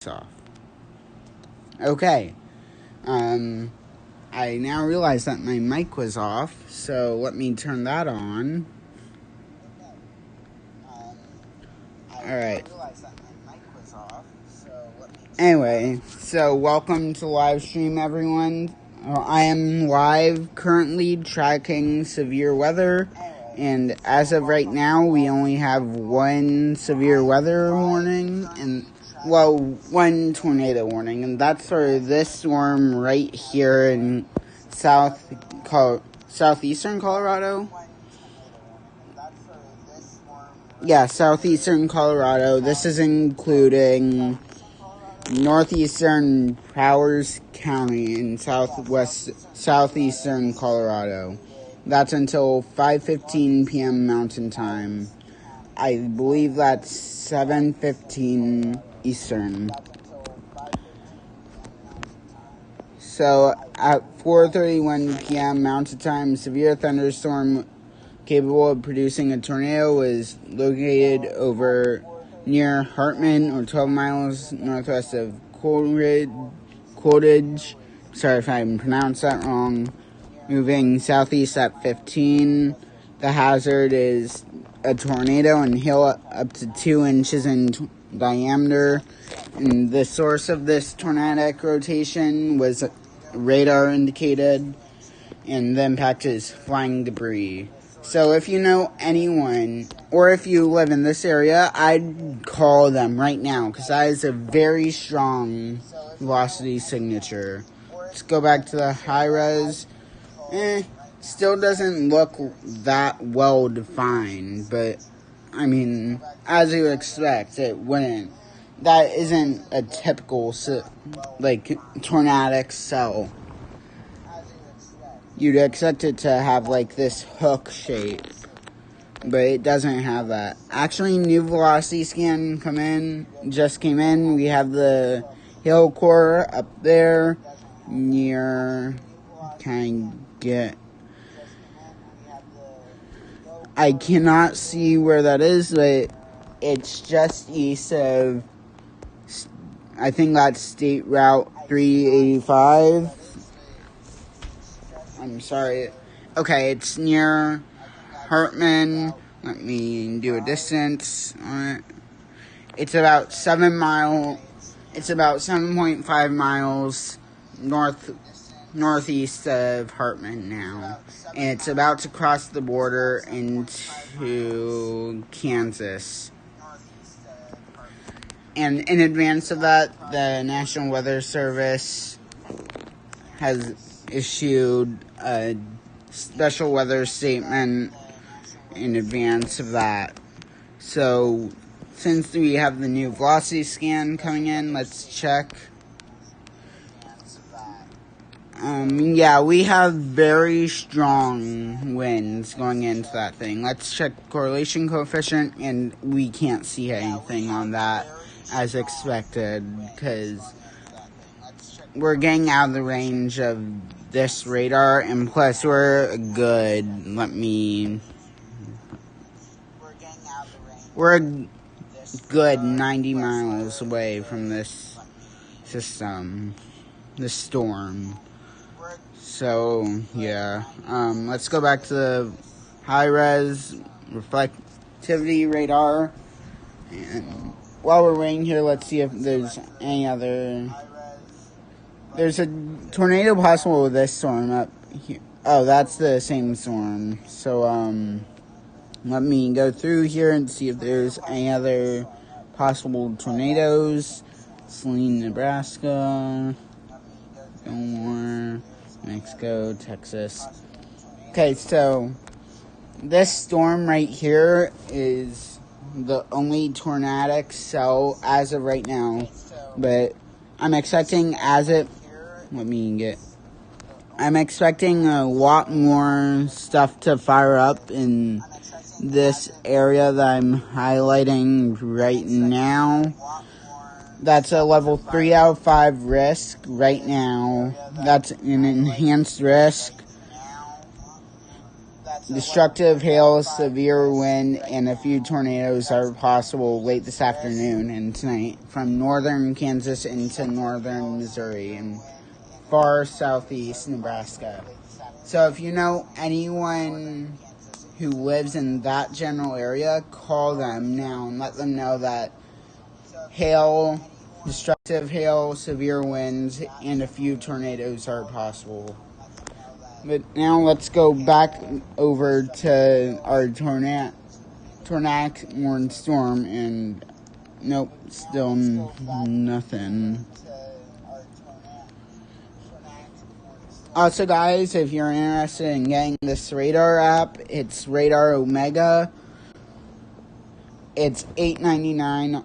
mic's off. Okay. I now realize that my mic was off, so let me turn that on. Alright. Anyway, so welcome to live stream, everyone. I am live currently tracking severe weather, and as of right now, we only have one severe weather warning, and one tornado warning, and that's for this storm right here in southeastern Colorado. Yeah, southeastern Colorado. This is including northeastern Powers County in southeastern Colorado. That's until 5:15 p.m. Mountain Time. I believe that's 7:15 Eastern. So at 4:31 p.m. Mountain Time, severe thunderstorm capable of producing a tornado was located over near Hartman, or 12 miles northwest of Coolidge. Sorry if I pronounced that wrong. Moving southeast at 15. The hazard is a tornado and hail up to 2 inches in diameter. And the source of this tornadic rotation was radar indicated, and the impact is flying debris. So if you know anyone, or if you live in this area, I'd call them right now, because that is a very strong velocity signature. Let's go back to the high res. Still doesn't look that well defined, but I mean, as you expect, it wouldn't. That isn't a typical tornadic cell. You'd expect it to have this hook shape, but it doesn't have that. Actually, new velocity scan just came in. We have the hill core up there near, I cannot see where that is, but it's just east of, I think that's State Route 385. I'm sorry. Okay, it's near Hartman. Let me do a distance on it. It's about 7.5 miles northeast of Hartman now. And it's about to cross the border into Kansas. And in advance of that, the National Weather Service has issued a special weather statement in advance of that. So, since we have the new velocity scan coming in, let's check. Yeah, we have very strong winds going into that thing. Let's check correlation coefficient, and we can't see anything on that as expected, because we're getting out of the range of this radar, and plus we're a good 90 miles away from this system, this storm. So yeah, let's go back to the high-res reflectivity radar, and while we're waiting here, let's see if there's any other. There's a tornado possible with this storm up here. Oh, that's the same storm. So, let me go through here and see if there's any other possible tornadoes. Saline, Nebraska. Gilmore, Mexico, Texas. Okay, so this storm right here is the only tornadic cell as of right now. But I'm expecting I'm expecting a lot more stuff to fire up in this area that I'm highlighting right now. That's a level 3 out of 5 risk right now. That's an enhanced risk. destructive hail, severe wind, and a few tornadoes are possible late this afternoon and tonight from northern Kansas into northern Missouri and far southeast Nebraska. So if you know anyone who lives in that general area, call them now and let them know that hail, destructive hail, severe winds, and a few tornadoes are possible. But now let's go back over to our tornadic warned storm, and nope, still nothing. Also, guys, if you're interested in getting this radar app, it's Radar Omega. It's $8.99.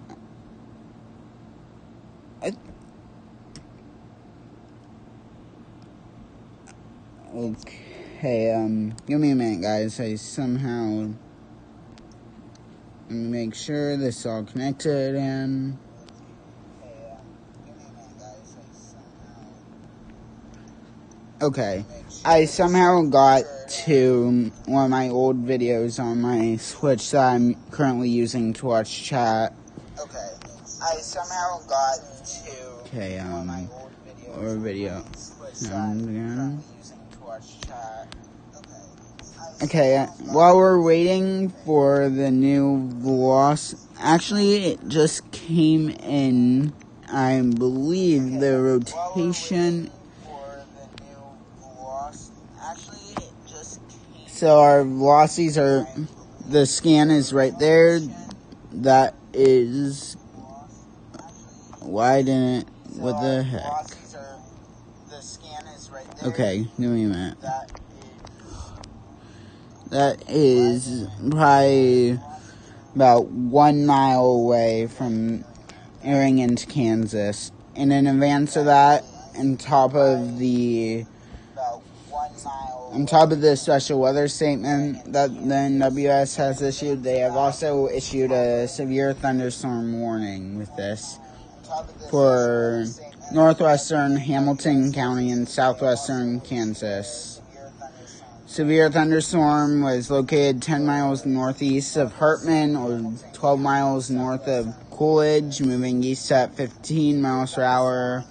Okay, give me a minute, guys. Let me make sure this is all connected and... Okay, I somehow got to one of my old videos on my Switch that I'm currently using to watch chat. Okay, I somehow got to one of my old video. Again. Okay, while we're waiting for the new velocity, actually it just came in, I believe the rotation... So our velocities are, the scan is right there. That is, why didn't, what the heck? Okay, give me a minute. That is probably about 1 mile away from airing into Kansas. And in advance of that, on top of the special weather statement that the NWS has issued, they have also issued a severe thunderstorm warning with this for northwestern Hamilton County and southwestern Kansas. Severe thunderstorm was located 10 miles northeast of Hartman or 12 miles north of Coolidge, moving east at 15 miles per hour.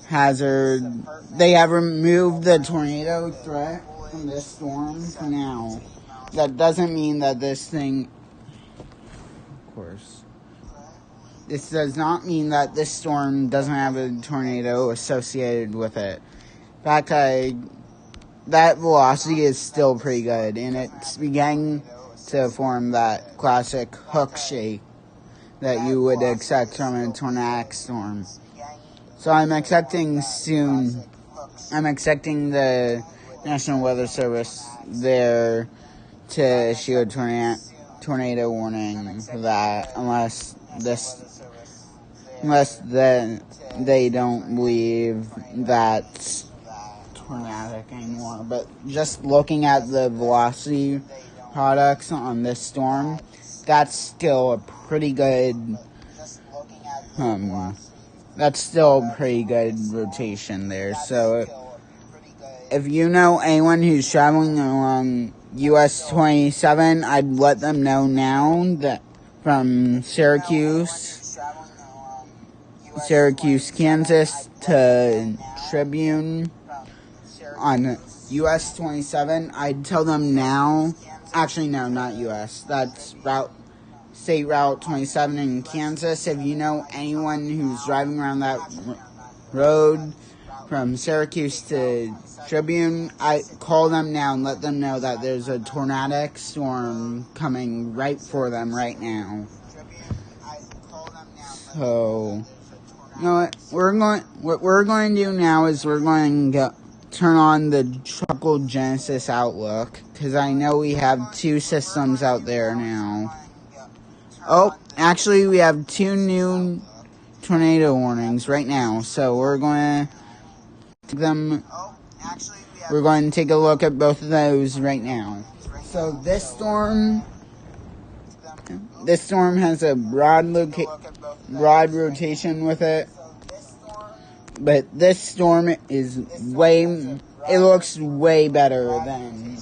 Hazard. They have removed the tornado threat from this storm for now. That doesn't mean that this thing, of course, this does not mean that this storm doesn't have a tornado associated with it. In fact, that velocity is still pretty good, and it's beginning to form that classic hook shake that you would expect from a tornadic storm. So I'm expecting the National Weather Service there to issue a tornado warning for that, unless they don't believe that's tornadic anymore. But just looking at the velocity products on this storm, that's still a pretty good rotation there. So if you know anyone who's traveling along US 27, I'd let them know now that from Syracuse, Kansas to Tribune on US 27, I'd tell them now. Actually, no, not US. That's State Route 27 in Kansas. If you know anyone who's driving around that road from Syracuse to Tribune, I call them now and let them know that there's a tornadic storm coming right for them right now. So, you know what we're going to do now is we're going to turn on the Truckle Genesis Outlook, because I know we have 2 systems out there now. Oh, actually, we have 2 new tornado warnings right now, so we're going to take a look at both of those right now. So this storm has a broad rotation with it, but this storm is it looks way better than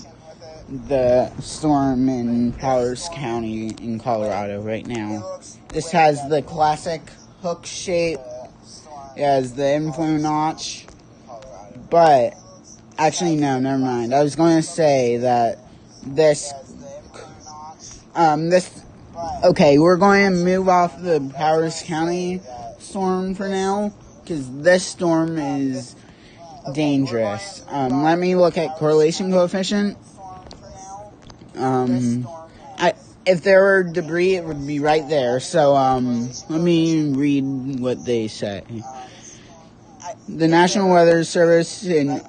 the storm in Powers County in Colorado right now. This has the classic hook shape. It has the inflow notch. But, actually, no, never mind. I was going to say that okay, we're going to move off the Powers County storm for now, because this storm is dangerous. Let me look at correlation coefficient. If there were debris, it would be right there. So, let me read what they say. The National Weather Service in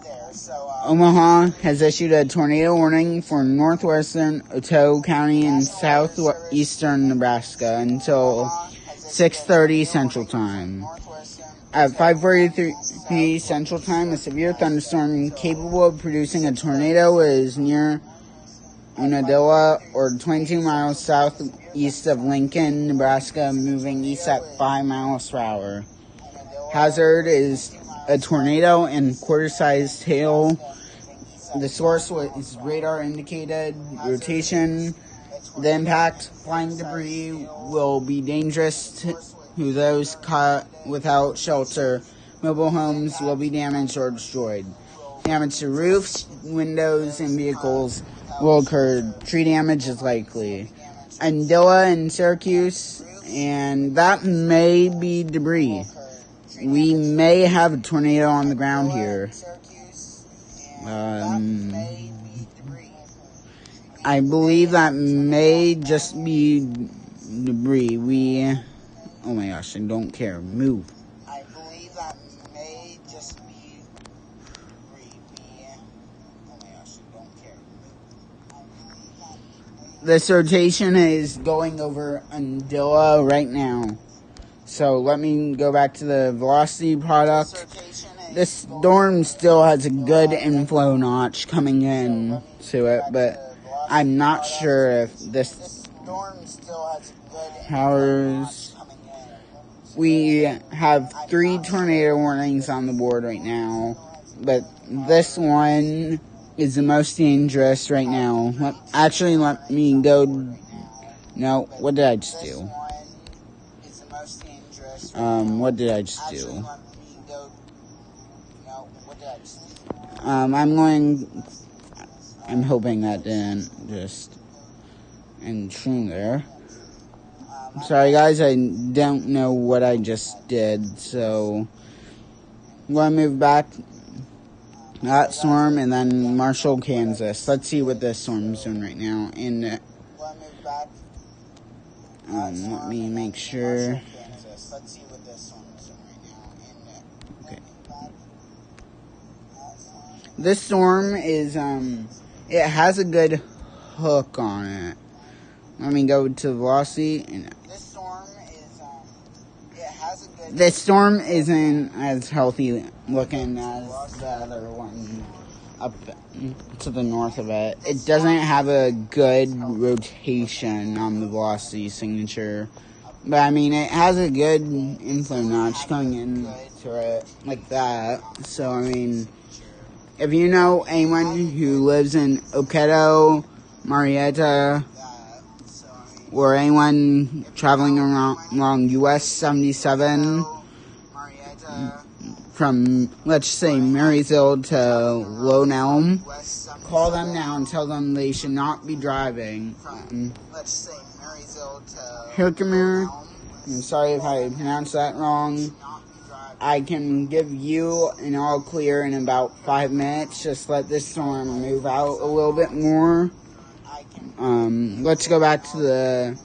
Omaha has issued a tornado warning for northwestern Otto County and southeastern Nebraska until 6:30 Central Time. At 5:43 Central Time, a severe thunderstorm capable of producing a tornado is near Unadilla, or 22 miles southeast of Lincoln, Nebraska, moving east at 5 miles per hour. Hazard is a tornado and quarter-sized tail. The source is radar-indicated rotation. The impact, flying debris, will be dangerous to those caught without shelter. Mobile homes will be damaged or destroyed. Damage to roofs, windows, and vehicles will occur. Tree damage is likely. Andilla and Syracuse, and that may be debris. We may have a tornado on the ground here. I believe that may just be debris. Oh my gosh, I don't care. Move. I believe that may just be debris. Oh my gosh, I don't care. This rotation is going over Andilla right now. So let me go back to the velocity product. This storm still has a good inflow notch coming in to it, but I'm not sure if this powers. We have 3 tornado warnings on the board right now, but this one is the most dangerous right now. Let me go. No, what did I just do? What did I just do? I'm hoping that didn't just intrude there. Sorry guys, I don't know what I just did, so I'm going to move back that storm and then Marshall, Kansas. Let's see what this storm's doing right now. And let me make sure. Okay. This storm is it has a good hook on it. Let me go to velocity. And this storm isn't as healthy looking as the other one up to the north of it. It doesn't have a good rotation on the velocity signature. But I mean, it has a good inflow notch coming into it like that. So I mean, if you know anyone who lives in Oketo, Marietta, or anyone traveling along US 77 from, let's say, Marysville to Lone Elm, call them now and tell them they should not be driving. Herkimer, I'm sorry if I pronounced that wrong. I can give you an all clear in about 5 minutes. Just let this storm move out a little bit more. Let's go back to the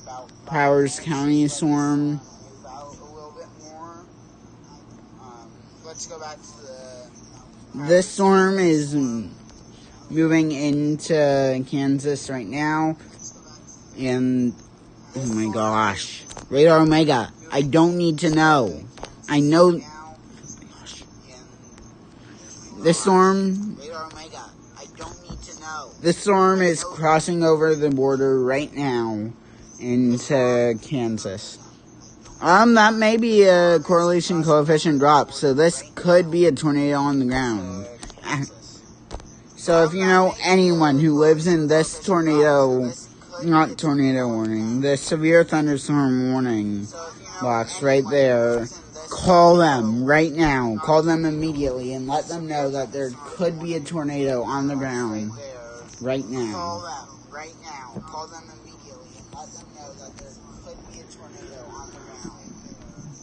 Powers County storm. This storm is moving into Kansas right now. And, oh my gosh. Radar Omega, I don't need to know. I know. This storm is crossing over the border right now into Kansas. That may be a correlation coefficient drop, so this could be a tornado on the ground. So if you know anyone who lives in this tornado, not tornado warning, the severe thunderstorm warning box right there, call them right now. Call them immediately and let them know that there could be a tornado on the ground right now. Call them right now. Call them immediately and let them know that there could be a tornado on the ground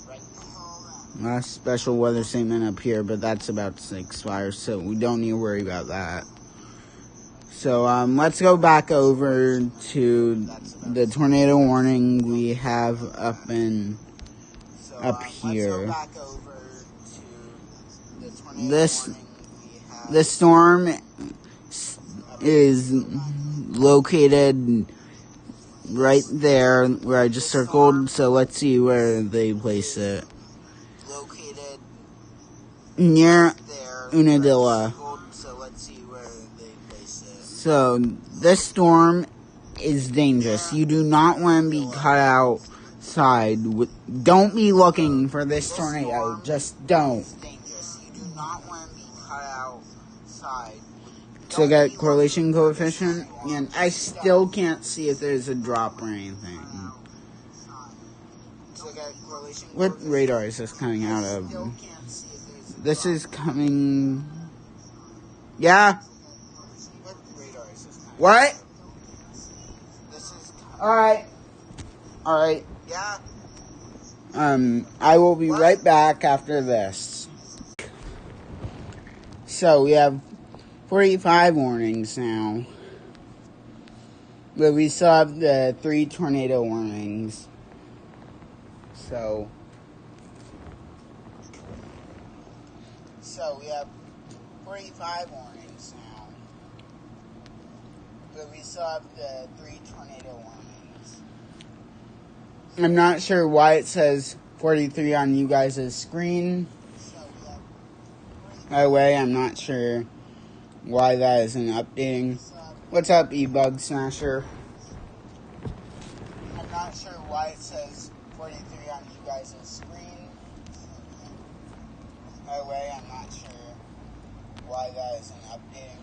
right now. Last special weather statement up here, but that's about to expire, so we don't need to worry about that. So let's go back over to the tornado warning we have up here. This storm is located right there where I just circled, so let's see where they place it. Located near Unadilla. So this storm is dangerous. You do not want to be caught outside. Don't be looking for this tornado. Just don't. So I got correlation coefficient, and I still can't see if there's a drop or anything. What radar is this coming out of? This is coming... Yeah? What? Alright. Alright. Yeah. I will be right back after this. So we have 45 warnings now. But we still have the 3 tornado warnings. So we have 45 warnings now. But we still have the 3 tornado warnings. I'm not sure why it says 43 on you guys' screen. By the way, I'm not sure why that isn't updating. What's up, E-Bug Smasher? I'm not sure why it says 43 on you guys' screen. By the way, I'm not sure why that isn't updating.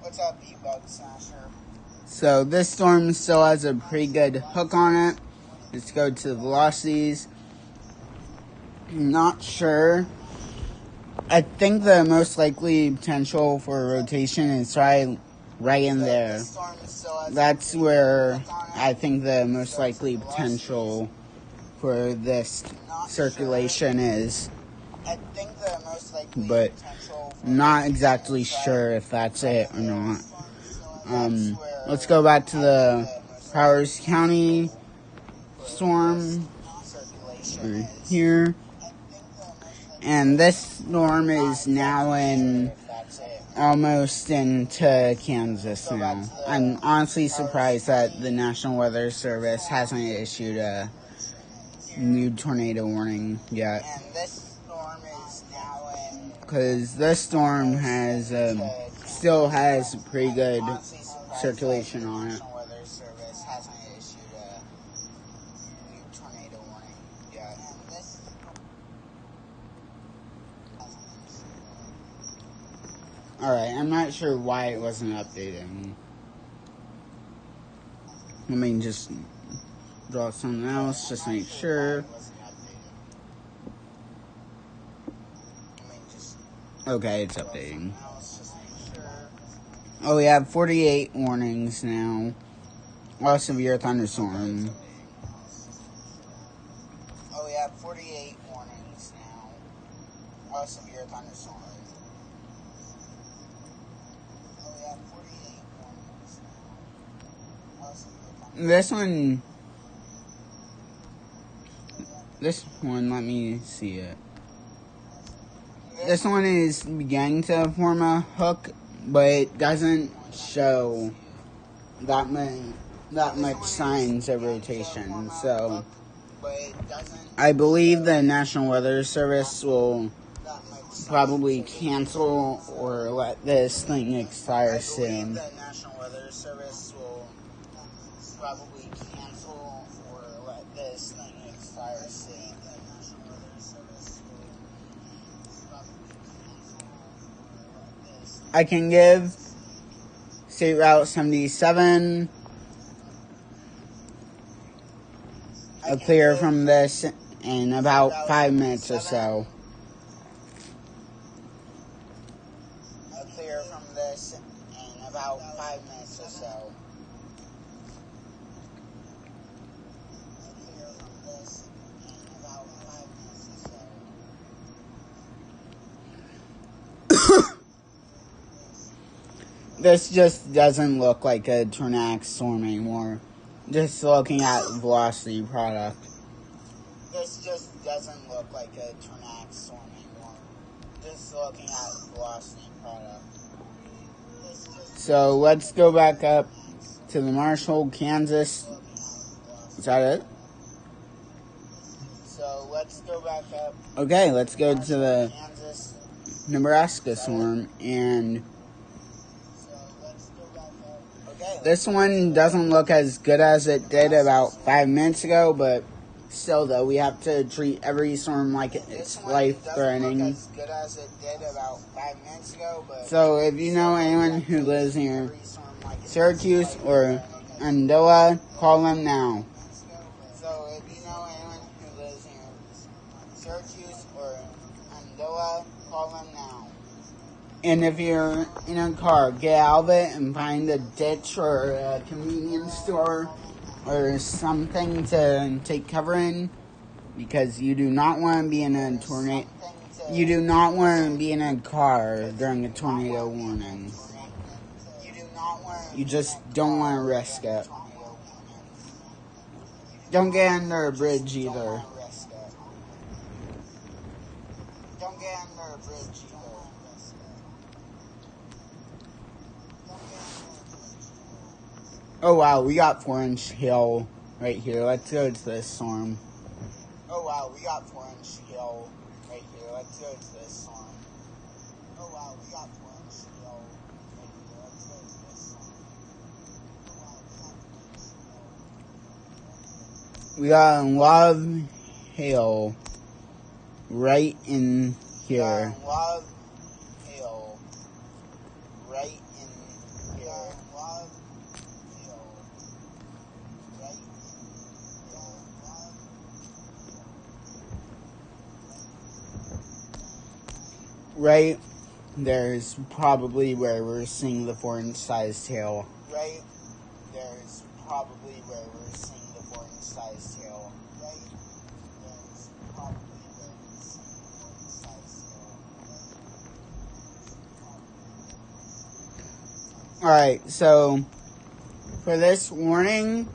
What's up, E-Bug Smasher? So this storm still has a pretty good hook on it. Let's go to the velocities. Not sure. I think the most likely potential for rotation is right in there. That's where I think the most likely potential for this circulation is. But not exactly sure if that's it or not. Let's go back to the Powers County storm right here. And this storm is now almost into Kansas now. I'm honestly surprised that the National Weather Service hasn't issued a new tornado warning yet. Because this storm has still has pretty good circulation on it. Alright, I'm not sure why it wasn't updating. Let me just draw something else, just make sure. Okay, it's updating. Oh, we have 48 warnings now. All severe thunderstorm. Oh, we have 48 warnings now. All severe thunderstorm. This one, let me see it. This one is beginning to form a hook, but it doesn't show that much signs of rotation. So I believe the National Weather Service will probably cancel or let this thing expire soon. Probably cancel or let this thing expire soon. I can give State Route 77. A clear from this in about 5 minutes or so. A clear from this in about 5 minutes or so. This just doesn't look like a tornadic storm anymore. Just looking at velocity product. This just doesn't look like a tornadic storm anymore. Just looking at velocity product. So let's go back up to the Marshall, Kansas. Is that it? So let's go back up. Okay, let's go to the Nebraska storm, and this one doesn't look as good as it did about 5 minutes ago, but still, though, we have to treat every storm like it's life-threatening. So, if you know anyone who lives near Syracuse or Andola, call them now. So, if you know anyone who lives near Syracuse or Andola, call them now. And if you're in a car, get out of it and find a ditch or a convenience store or something to take cover in, because you do not want to be in a tornado. You do not want to be in a car during a tornado warning. You just don't want to risk it. Don't get under a bridge either. Don't get under a bridge either. Oh wow, we got 4-inch hail right here. Let's go to this storm. Oh wow, we got 4-inch hail right here. Let's go to this storm. Oh wow, we got 4-inch hail right here. Let's go to this storm. We got a lot of hail right in here. We got a lot of hail right in here. Right there's probably where we're seeing the 4-inch sized hail. Right there's probably where we're seeing the 4-inch sized hail. Right there's probably where we're seeing the 4-inch sized hail. Alright, so for this warning,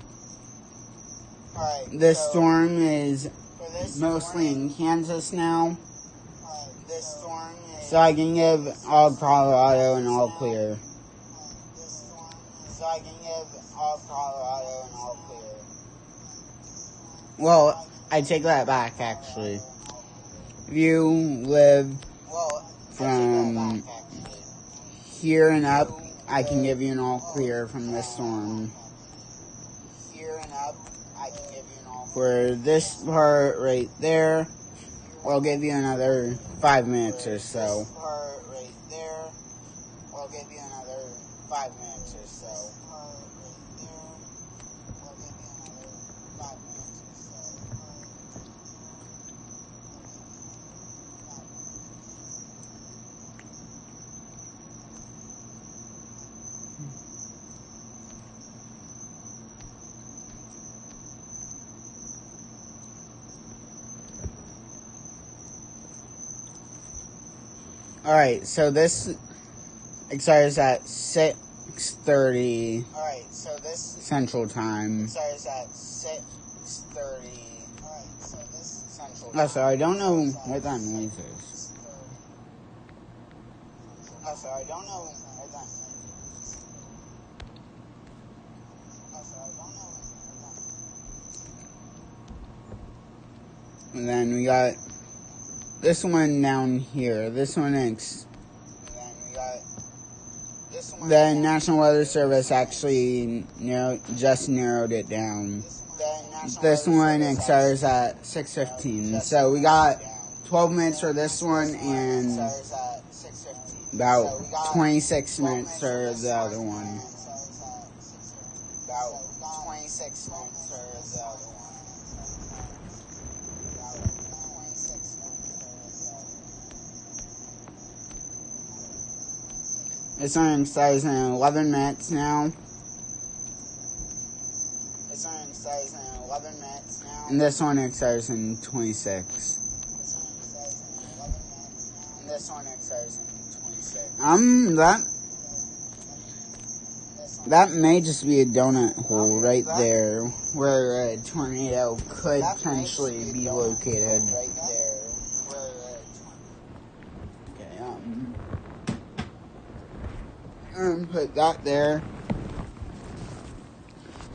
this storm is mostly in Kansas now. So I can give all Colorado an all clear. Well, I take that back, actually. If you live from here and up, I can give you an all clear from this storm. For this part right there, I'll give you another 5 minutes or so. Alright, so this expires at 6:30 Central Time. Oh, so I don't know what that noise is. And then we got this one down here. This one is. The National Weather Service actually just narrowed it down. This one expires at 6:15. So we got 12 minutes for this one and about 26 minutes for the other one. knots for the other one. This one expires in 11 minutes now. And this one expires in 26. That may just be a donut hole right there where a tornado could potentially be located. Okay, put that there.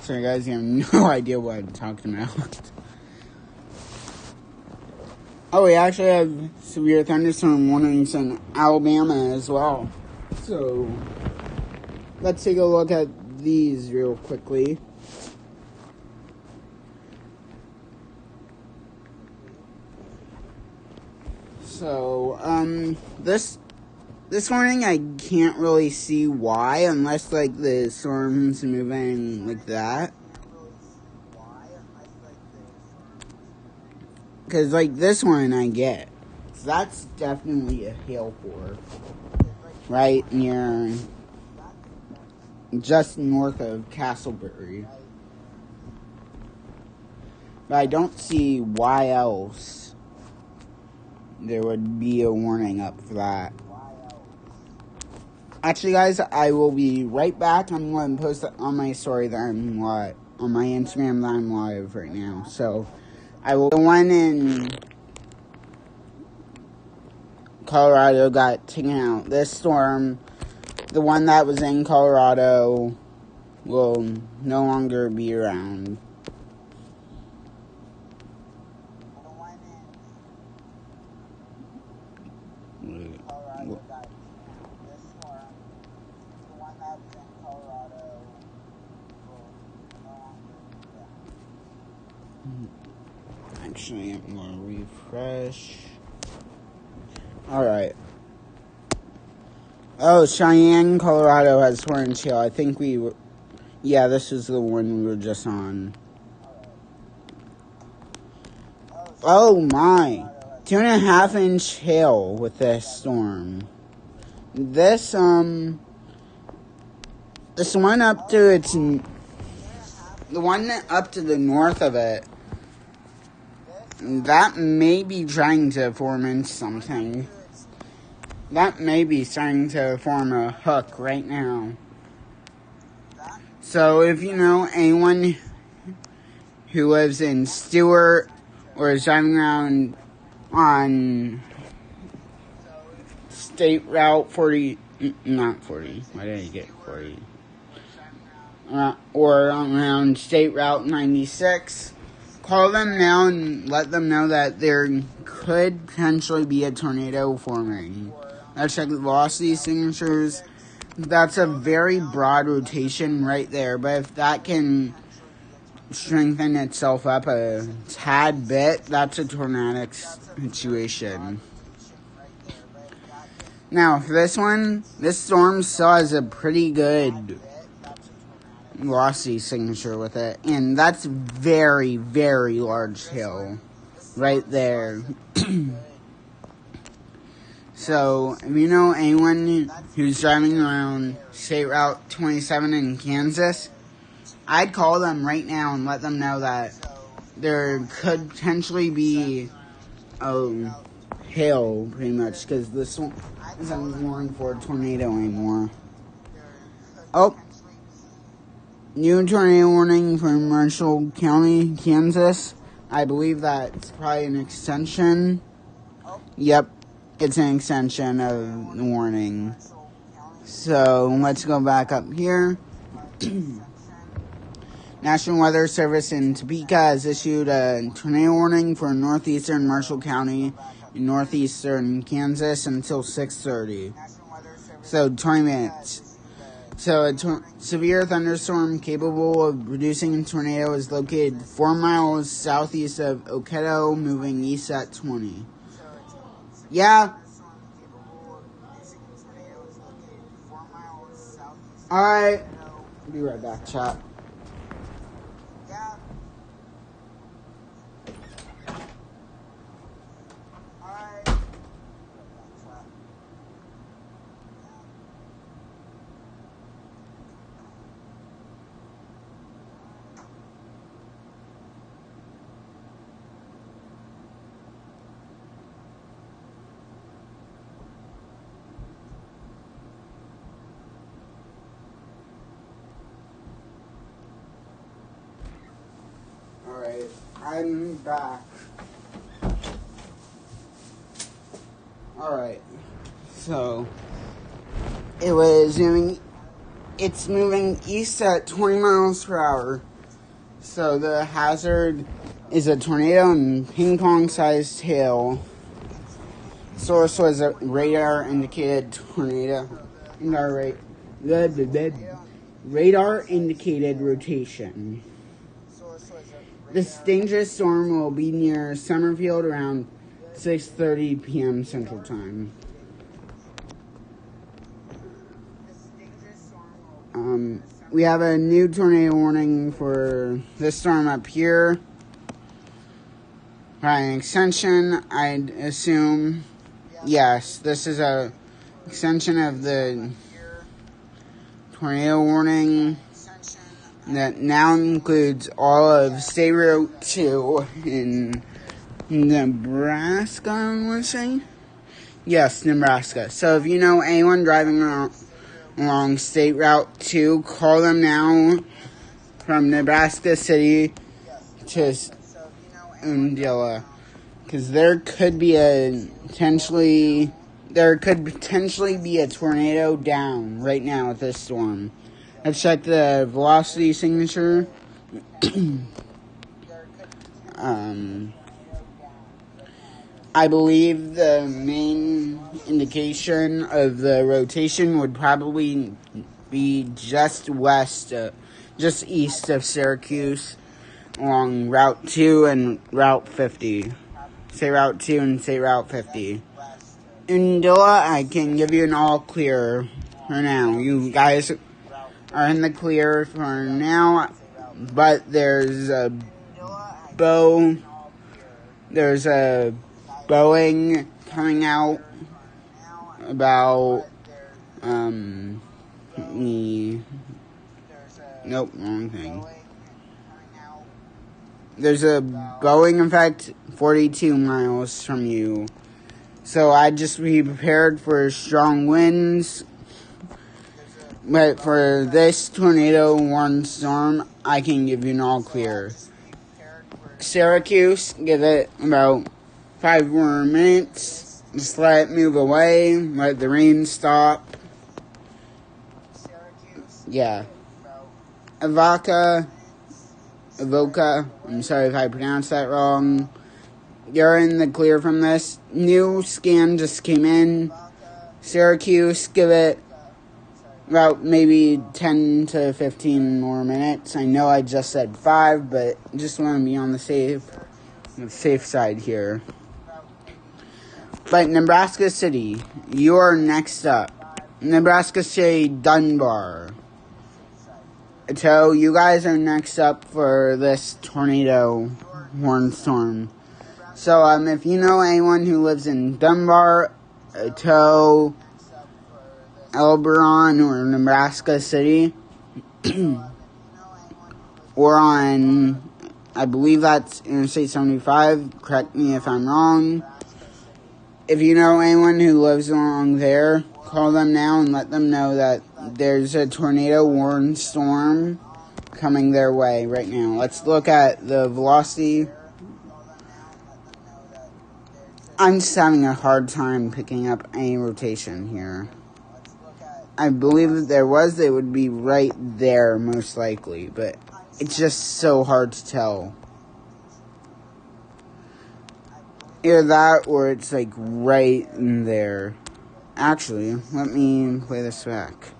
Sorry guys, you have no idea what I'm talking about. Oh, we actually have severe thunderstorm warnings in Alabama as well. So, let's take a look at these real quickly. So, this morning I can't really see why, unless, like, the storm's moving like that. Because, like, this one I get. So that's definitely a hail core. Right near, just north of Castleberry. But I don't see why else there would be a warning up for that. Actually, guys, I will be right back. I'm going to post it on my story that I'm live, on my Instagram that I'm live right now. So, the one in Colorado got taken out. This storm, the one that was in Colorado, will no longer be around. Actually, I'm going to refresh. Alright. Oh, Cheyenne, Colorado has torrential hail. I think we were... Yeah, this is the one we were just on. Oh my. 2.5-inch hail with this storm. This one up to its... The one up to the north of it, that may be trying to form into something. That may be starting to form a hook right now. So if you know anyone who lives in Stewart or is driving around on State Route 40, not 40, why did I get 40? Or around State Route 96, call them now and let them know that there could potentially be a tornado forming. Let's check the velocity signatures. That's a very broad rotation right there, but if that can strengthen itself up a tad bit, that's a tornadic situation. Now, for this one, this storm still has a pretty good velocity signature with it, and that's very, very large hail right there. So, if you know anyone who's driving around State Route 27 in Kansas, I'd call them right now and let them know that there could potentially be hail, pretty much, because this one isn't warning for a tornado anymore. Oh, new tornado warning for Marshall County, Kansas. I believe that's probably an extension. Yep. It's an extension of the warning. So, let's go back up here. National Weather Service in Topeka has issued a tornado warning for northeastern Marshall County in northeastern Kansas until 6:30. So, 20 minutes. So, a severe thunderstorm capable of producing a tornado is located 4 miles southeast of Oketo, moving east at 20. Yeah. Alright. Be right back, chat. I'm back. Alright. So, it's moving east at 20 miles per hour. So the hazard is a tornado and ping pong sized hail. Source was a radar indicated tornado. Radar indicated rotation. This dangerous storm will be near Summerfield around 6:30 p.m. Central Time. We have a new tornado warning for this storm up here. By an extension, I'd assume. Yes, this is a extension of the tornado warning that now includes all of State Route 2 in Nebraska, I want to say. Yes, Nebraska. So if you know anyone driving along State Route 2, call them now from Nebraska City to Undilla. Because there could potentially be a tornado down right now with this storm. Let's check the velocity signature. I believe the main indication of the rotation would probably be just east of Syracuse along Route 2 and Route 50. Say Route 2 and say Route 50. Undilla, I can give you an all clear for now. You guys are in the clear for now, but there's a Boeing coming out about nope, wrong thing. There's a Boeing, in fact, 42 miles from you. So I'd just be prepared for strong winds. But for this tornado warned storm, I can give you an all clear. Syracuse, give it about 5 more minutes. Just let it move away. Let the rain stop. Yeah. Avoca, I'm sorry if I pronounced that wrong. You're in the clear from this. New scan just came in. Syracuse, give it about maybe 10 to 15 more minutes. I know I just said 5, but just want to be on the safe side here. But Nebraska City, you're next up. Nebraska City, Dunbar. So you guys are next up for this tornado warned storm. So if you know anyone who lives in Dunbar, Etoe, Elberon, or Nebraska City, or on, I believe that's Interstate 75, correct me if I'm wrong. If you know anyone who lives along there, call them now and let them know that there's a tornado warned storm coming their way right now. Let's look at the velocity. I'm just having a hard time picking up any rotation here. I believe if there was, they would be right there most likely, but it's just so hard to tell. Either that or it's like right in there. Actually, let me play this back.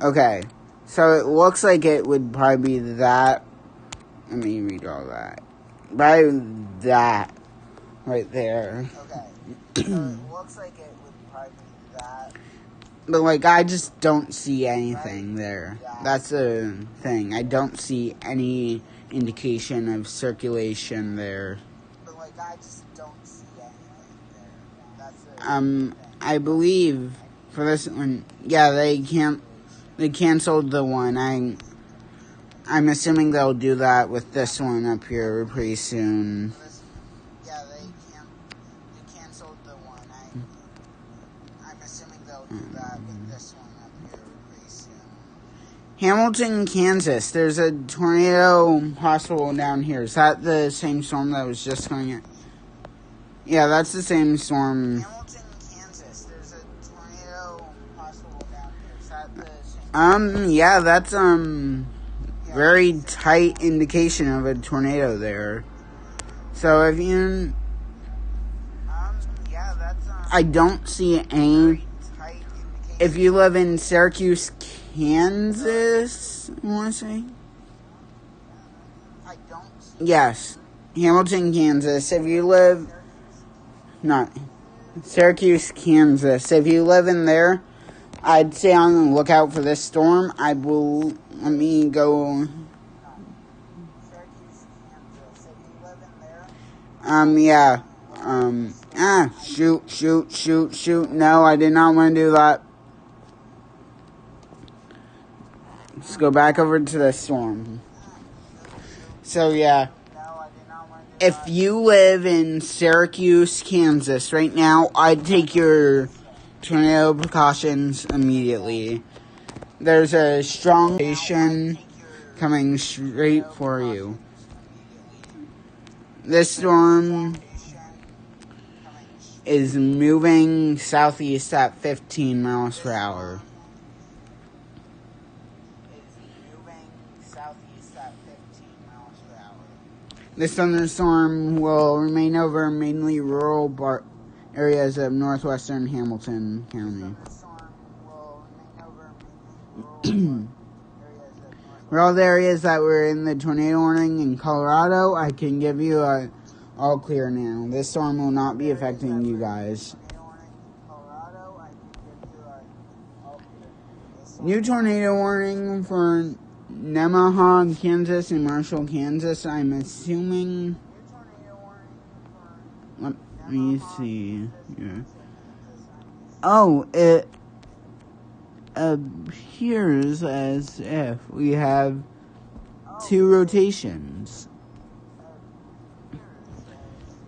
Okay, so it looks like it would probably be that. Let me read all that. Probably that right there. Okay, so it looks like it would probably be that. But I just don't see anything there. That's the thing. I don't see any indication of circulation there. But I just don't see anything there. That's I believe for this one, yeah, they canceled the one. I'm assuming they'll do that with this one up here pretty soon. Yeah, they canceled the one. I'm assuming they'll do that with this one up here pretty soon. Hamilton, Kansas. There's a tornado possible down here. Is that the same storm that was just coming in? Yeah, that's the same storm. Hamilton, Kansas. There's a tornado possible down here. Is that the same? Yeah, that's very tight indication of a tornado there. So if you I don't see any. If you live in Syracuse, Kansas, I want to say? Yes, Hamilton, Kansas. If you live, not Syracuse, Kansas. If you live in there, I'd say on the lookout for this storm. Let me go. Yeah. Shoot. No, I did not want to do that. Let's go back over to the storm. So, yeah. If you live in Syracuse, Kansas right now, I'd take your tornado precautions immediately. There's a strong station coming straight for you. This storm is moving southeast at 15 miles per hour. This thunderstorm will remain over mainly rural areas of northwestern Hamilton County. For all the areas that were in the tornado warning in Colorado, I can give you a all clear now. This storm will not be affecting you guys. New tornado warning for Nemaha, Kansas, and Marshall, Kansas. I'm assuming. Let me see. Yeah. Oh, it appears as if we have 2 rotations.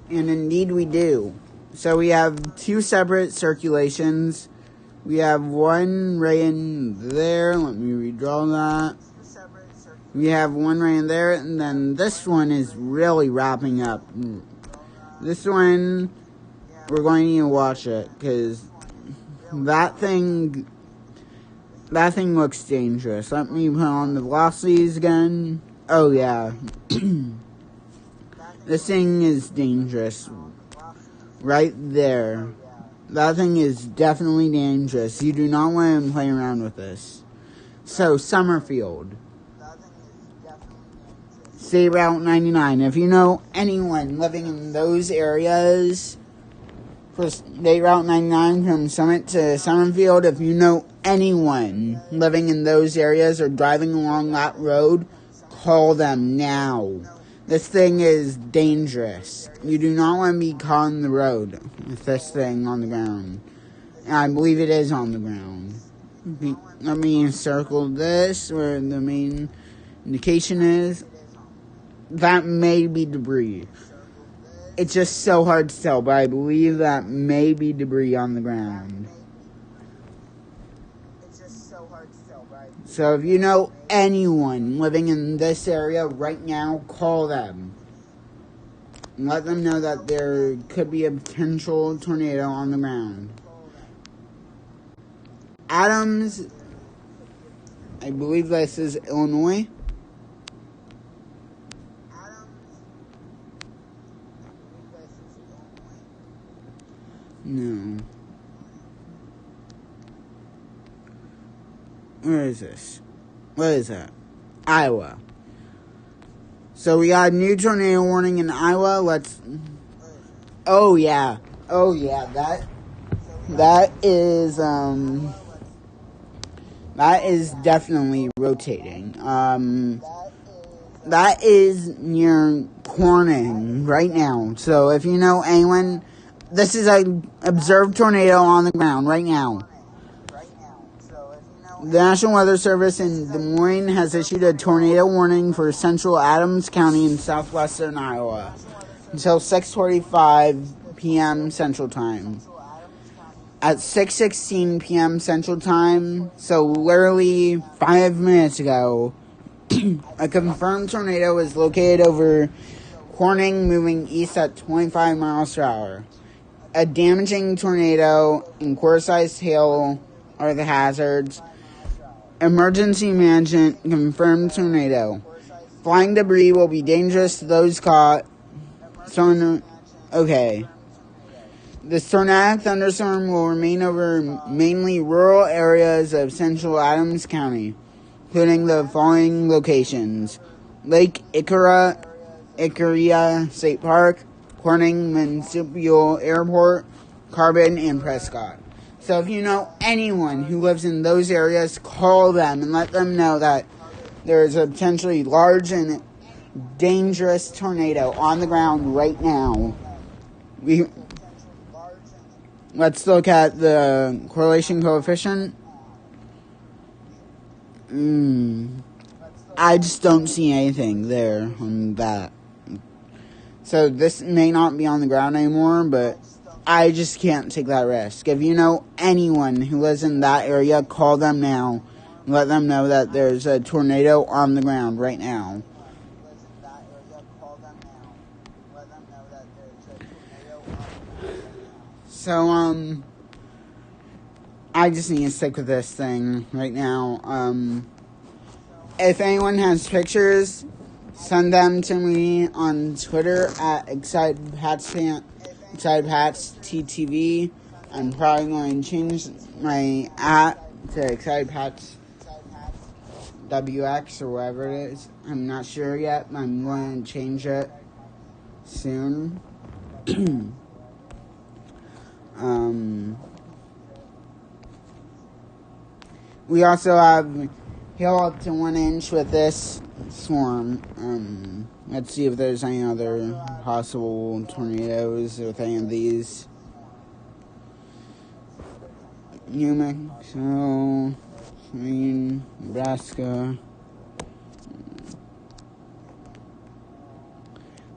And indeed we do. So we have 2 separate circulations. We have one right in there. Let me redraw that. We have one right in there. And then this one is really wrapping up. This one, we're going to watch it. Because that thing looks dangerous. Let me put on the velocities again. Oh, yeah. This thing is dangerous. Right there. That thing is definitely dangerous. You do not want to play around with this. So, Summerfield. State Route 99. If you know anyone living in those areas, for State Route 99 from Summit to Summerfield, if you know anyone living in those areas or driving along that road, call them now. This thing is dangerous. You do not want to be caught on the road with this thing on the ground. And I believe it is on the ground. Let me circle this where the main indication is. That may be debris. It's just so hard to tell, but I believe that may be debris on the ground. So if you know anyone living in this area right now, call them. And let them know that there could be a potential tornado on the ground. Adams, I believe this is Illinois. No. Where is this? What is that? Iowa. So we got a new tornado warning in Iowa. Oh yeah. That is definitely rotating. That is near Corning right now. So if you know anyone, this is an observed tornado on the ground right now. The National Weather Service in Des Moines has issued a tornado warning for central Adams County in southwestern Iowa until 6:45 p.m. Central Time. at 6:16 p.m. Central Time, so literally 5 minutes ago, a confirmed tornado was located over Corning, moving east at 25 miles per hour. A damaging tornado and core-sized hail are the hazards. Emergency management confirmed tornado. Flying debris will be dangerous to those caught. Okay. This tornadic thunderstorm will remain over mainly rural areas of central Adams County, including the following locations: Lake Ikaria State Park, Corning Municipal Airport, Carbon, and Prescott. So if you know anyone who lives in those areas, call them and let them know that there is a potentially large and dangerous tornado on the ground right now. Let's look at the correlation coefficient. I just don't see anything there on that. So this may not be on the ground anymore, but I just can't take that risk. If you know anyone who lives in that area, call them now and let them know that there's a tornado on the ground right now. So, I just need to stick with this thing right now. If anyone has pictures, send them to me on Twitter at ExcitedPatsTTV. I'm probably going to change my @ to ExcitedPatsWX or whatever it is. I'm not sure yet, but I'm going to change it soon. We also have hail up to 1 inch with this storm. Let's see if there's any other possible tornadoes with any of these. New Mexico, Maine, Nebraska.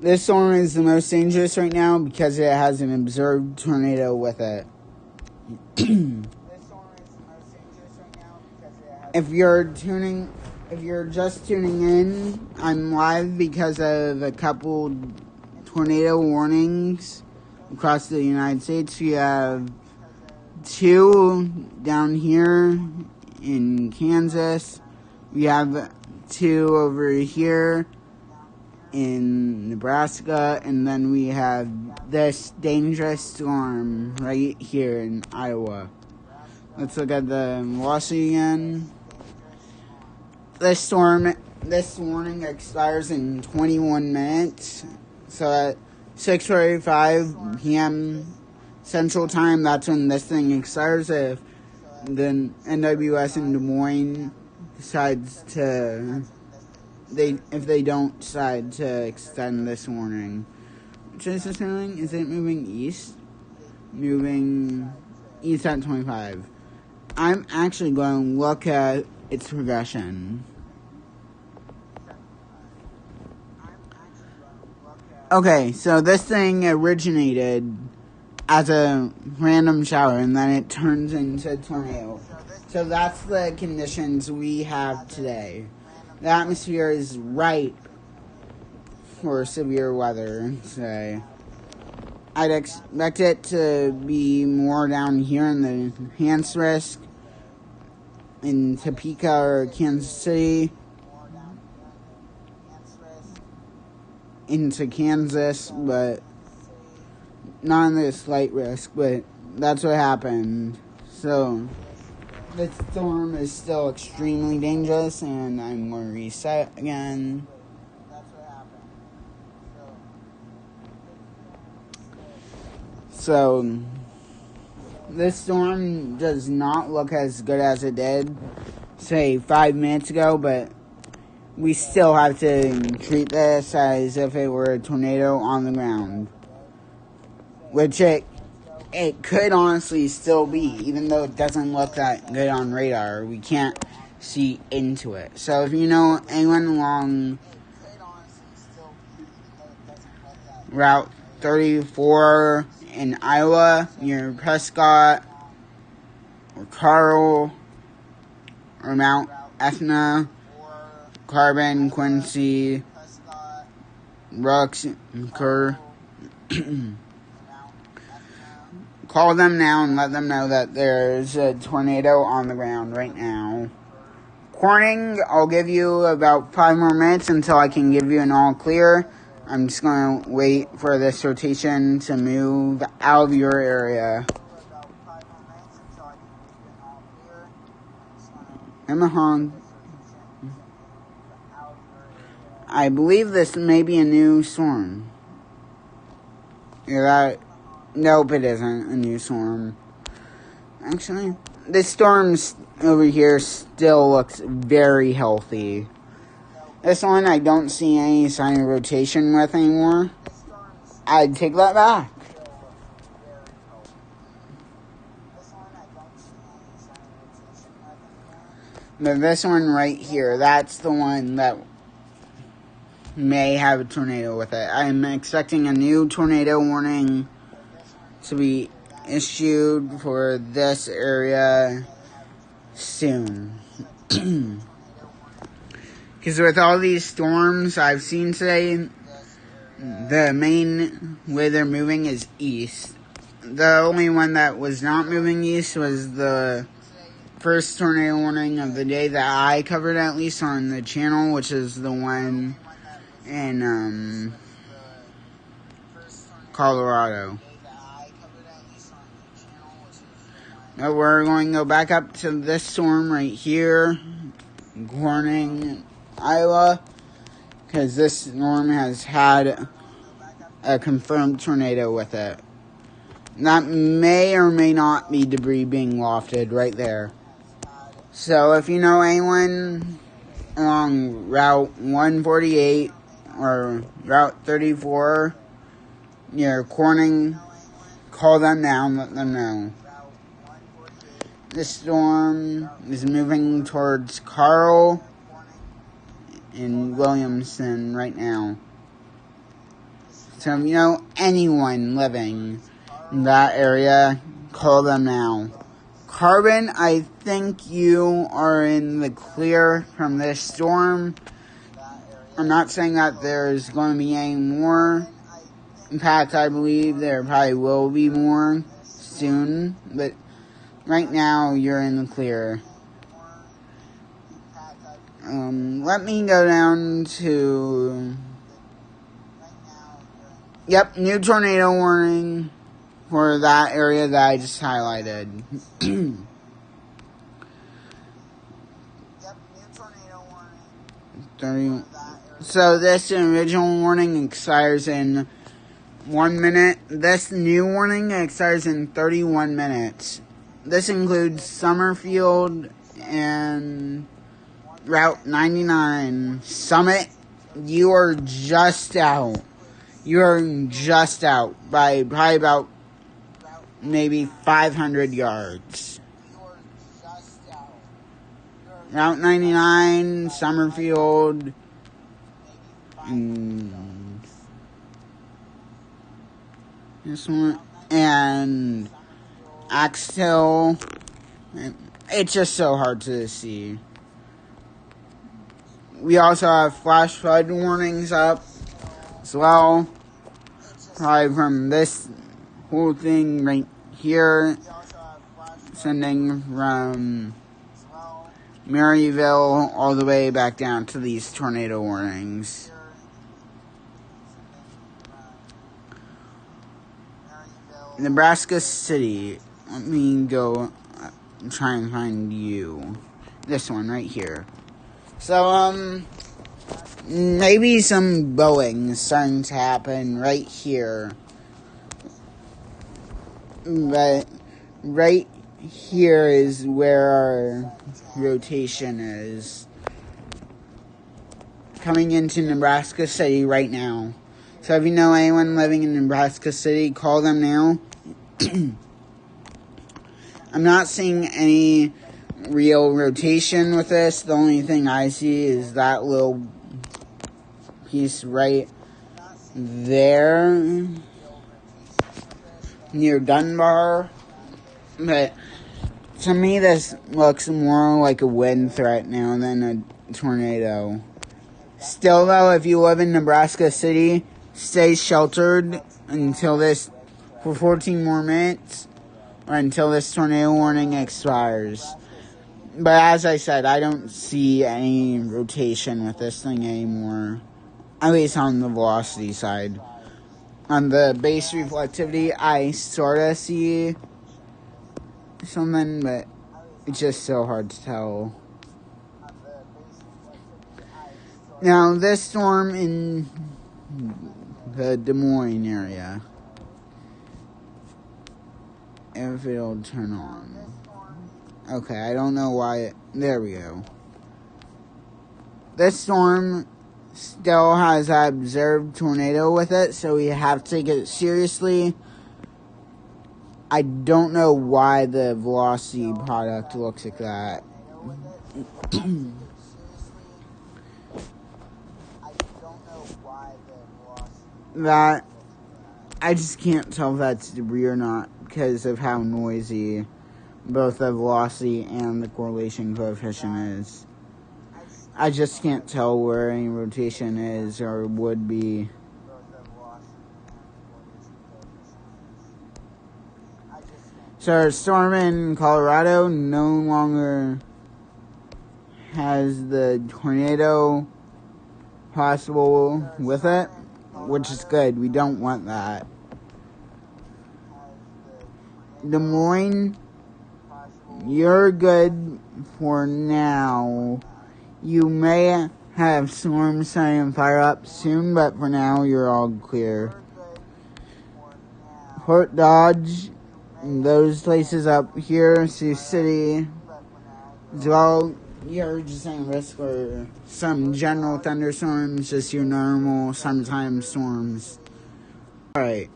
This storm is the most dangerous right now because it has an observed tornado with it. If you're just tuning in, I'm live because of a couple tornado warnings across the United States. We have 2 down here in Kansas. We have 2 over here in Nebraska, and then we have this dangerous storm right here in Iowa. Let's look at the velocity again. This warning expires in 21 minutes. So at 6:45 p.m. Central Time, that's when this thing expires. If the NWS in Des Moines decides to, if they don't decide to extend this warning. Which is this doing? Is it moving east? Moving east at 25. I'm actually going to look at its progression. Okay, so this thing originated as a random shower and then it turns into a tornado. So that's the conditions we have today. The atmosphere is ripe for severe weather today. I'd expect it to be more down here in the Hans Risk, in Topeka or Kansas City, into Kansas, but not in the slight risk, but that's what happened. So, this storm is still extremely dangerous, and I'm going to reset again. So, this storm does not look as good as it did, say, 5 minutes ago, but we still have to treat this as if it were a tornado on the ground. Which it could honestly still be, even though it doesn't look that good on radar. We can't see into it. So if you know anyone along Route 34 in Iowa, near Prescott, or Carl, or Mount Etna, Carbon, Quincy, Rux, Kerr. Call them now and let them know that there's a tornado on the ground right now. Warning, I'll give you about 5 more minutes until I can give you an all clear. I'm just going to wait for this rotation to move out of your area. Emma, I believe this may be a new storm. Nope, it isn't a new storm. Actually, this storm over here still looks very healthy. This one I don't see any sign of rotation with anymore. I'd take that back. But this one right here, that's the one that may have a tornado with it. I'm expecting a new tornado warning to be issued for this area soon. Because with all these storms I've seen today, the main way they're moving is east. The only one that was not moving east was the first tornado warning of the day that I covered, at least on the channel, which is the one in Colorado. But we're going to go back up to this storm right here, Corning, Iowa, because this storm has had a confirmed tornado with it. That may or may not be debris being lofted right there. So if you know anyone along Route 148 or Route 34 near Corning, call them now and let them know. This storm is moving towards Carl and Williamson right now. So if you know anyone living in that area, call them now. Carbon, I think you are in the clear from this storm. I'm not saying that there's going to be any more. In fact, I believe there probably will be more soon, but right now, you're in the clear. Let me go down to... Yep, new tornado warning for that area that I just highlighted. So this original warning expires in 1 minute. This new warning expires in 31 minutes. This includes Summerfield and Route 99. Summit, you are just out. You are just out by probably about maybe 500 yards. Route 99, Summerfield, and this one, and Axtell. It's just so hard to see. We also have flash flood warnings up as well. Probably from this whole thing right here, sending from Maryville all the way back down to these tornado warnings. Nebraska City. Let me go try and find you. This one right here. So, maybe some Boeing is starting to happen right here. But right here is where our rotation is. Coming into Nebraska City right now. So if you know anyone living in Nebraska City, call them now. I'm not seeing any real rotation with this. The only thing I see is that little piece right there near Dunbar. But To me, this looks more like a wind threat now than a tornado. Still, though, if you live in Nebraska City, stay sheltered until this, for 14 more minutes, or until this tornado warning expires. But as I said, I don't see any rotation with this thing anymore, at least on the velocity side. On the base reflectivity, I sort of see something, but it's just so hard to tell. Now, this storm in the Des Moines area, if it'll turn on. Okay, I don't know why there we go. This storm still has an observed tornado with it, so we have to take it seriously. I don't know why the velocity product looks like that. That, I just can't tell if that's debris or not because of how noisy both the velocity and the correlation coefficient is. I just can't tell where any rotation is or would be. So a storm in Colorado no longer has the tornado possible with it, which is good. We don't want that. Des Moines, you're good for now. You may have storms starting to fire up soon, but for now, you're all clear. Fort Dodge, those places up here, Sioux City, as well, you're just saying risk for some general thunderstorms, just your normal summertime storms. Alright,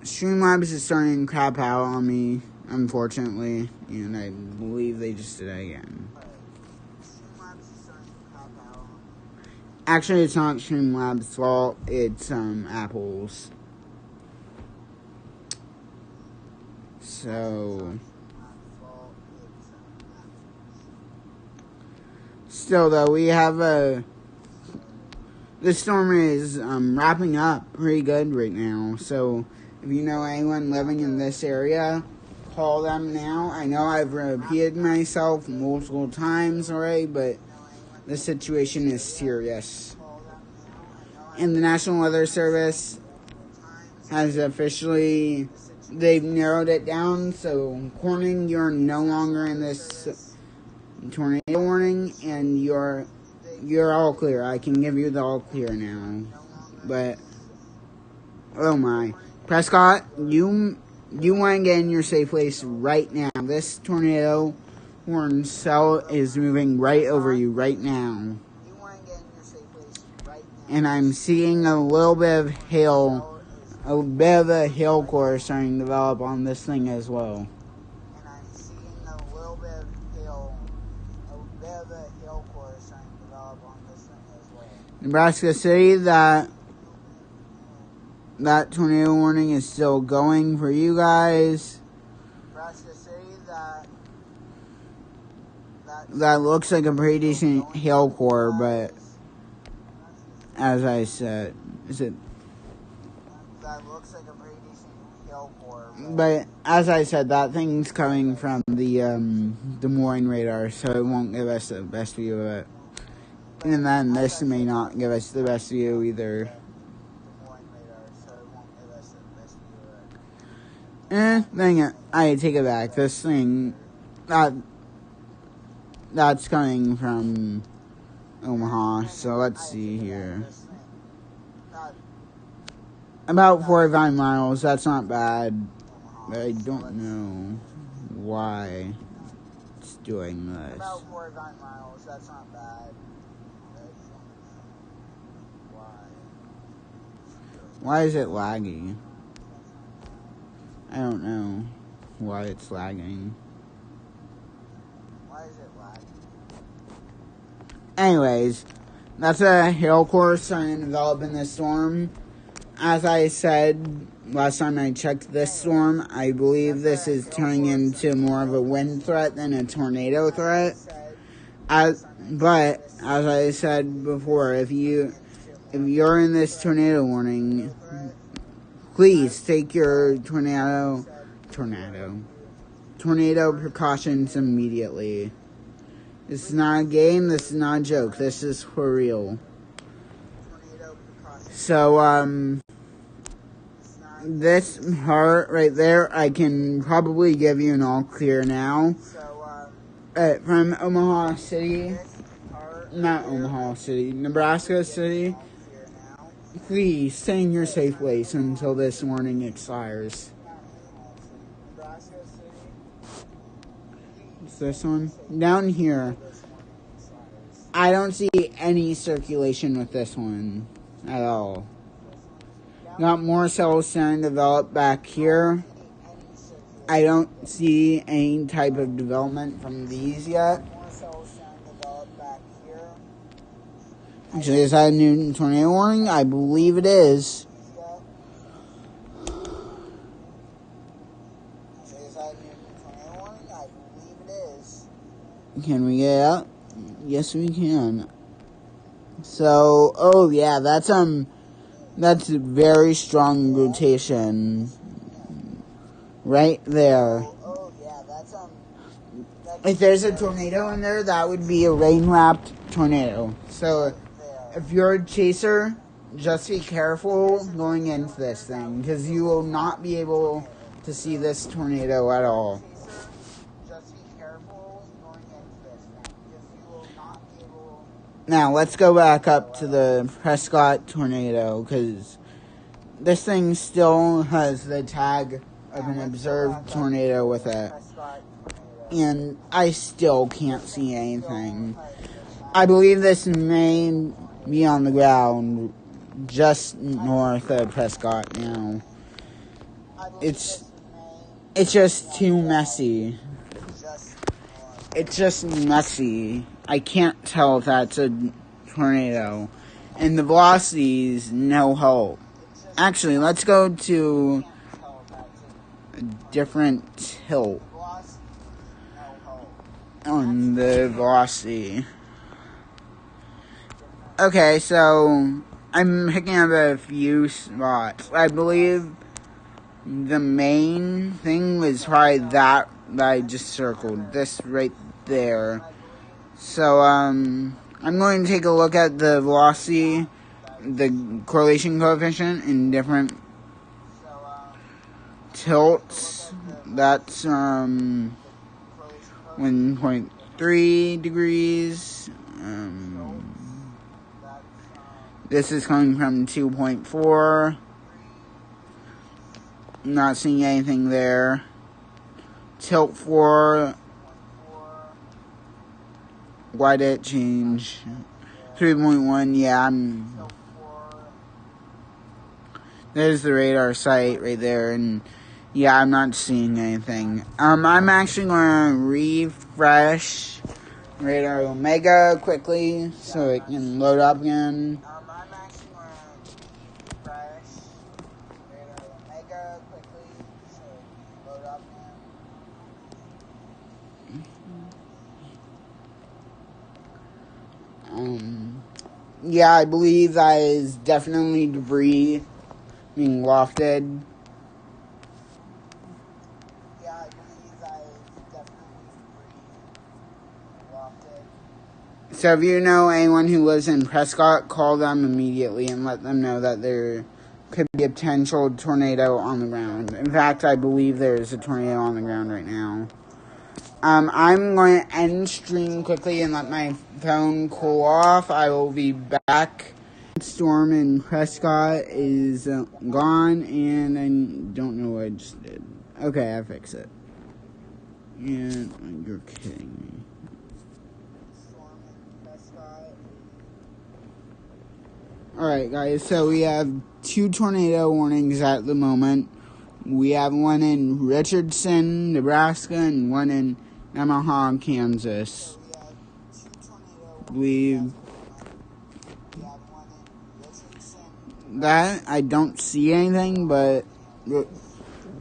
Streamlabs is starting to crap out on me, unfortunately, and I believe they just did it again. Actually, it's not Streamlabs' fault, it's Apple's. So, still though, we have this storm is wrapping up pretty good right now. So, if you know anyone living in this area, call them now. I know I've repeated myself multiple times already, but the situation is serious. And the National Weather Service has officially, they've narrowed it down. So, Corning, you're no longer in this tornado warning, and you're all clear. I can give you the all clear now. But, oh my. Prescott, you want to get in your safe place right now. This tornado warning cell is moving right over you right now. And I'm seeing a little bit of hail, a bit of a hail core starting to develop on this thing as well. Nebraska City, that tornado warning is still going for you guys. Nebraska City, that looks like a pretty decent hail core, but as I said, that looks like a pretty decent hail core. But as I said, that thing's coming from the Des Moines radar, so it won't give us the best view of it. And then this may not give us the best view either. Dang it. I take it back. This thing, that's coming from Omaha. So let's see here. About 45 miles. That's not bad. But I don't know why it's doing this. About 45 miles. That's not bad. Why is it lagging? I don't know why it's lagging. Why is it lagging? Anyways, that's a hail core starting to develop in this storm. as I said last time I checked this storm, I believe this is turning into more of a wind threat than a tornado threat. But as I said before, if you're in this tornado warning, please take your tornado precautions immediately. This is not a game, this is not a joke, this is for real. So, this part right there, I can probably give you an all clear now. From Omaha City, Nebraska City, please stay in your safe place until this warning expires. Is this one? Down here, I don't see any circulation with this one at all. Got more cells starting to develop back here. I don't see any type of development from these yet. Actually, is that a new tornado warning? I believe it is. Can we get out? Yes, we can. So, oh yeah, that's very strong rotation. Right there. If there's a tornado in there, that would be a rain-wrapped tornado. So, if you're a chaser, just be careful going into this thing, because you will not be able to see this tornado at all. Now, let's go back up to the Prescott tornado, because this thing still has the tag of an observed tornado with it. And I still can't see anything. I believe this may be on the ground just north of Prescott now. It's just too messy. It's just messy. I can't tell if that's a tornado. And the velocity's no help. Actually, let's go to a different tilt on the velocity. Okay, so I'm picking up a few spots. I believe the main thing was probably that I just circled. This right there. So, I'm going to take a look at the velocity, the correlation coefficient in different tilts. That's 1.3 degrees. This is coming from 2.4. Not seeing anything there. Tilt 4. Why did it change? 3.1, yeah, there's the radar site right there, and yeah, I'm not seeing anything. I'm actually going to refresh Radar Omega quickly so it can load up again. Yeah, I believe that is definitely debris being wafted. So if you know anyone who lives in Prescott, call them immediately and let them know that there could be a potential tornado on the ground. In fact, I believe there is a tornado on the ground right now. I'm going to end stream quickly and let my phone cool off. I will be back. Storm in Prescott is gone, and I don't know what I just did. Okay, I fixed it. And you're kidding me. Alright, guys, so we have 2 tornado warnings at the moment. We have one in Richardson, Nebraska, and one in Omaha, Kansas. that, I don't see anything, but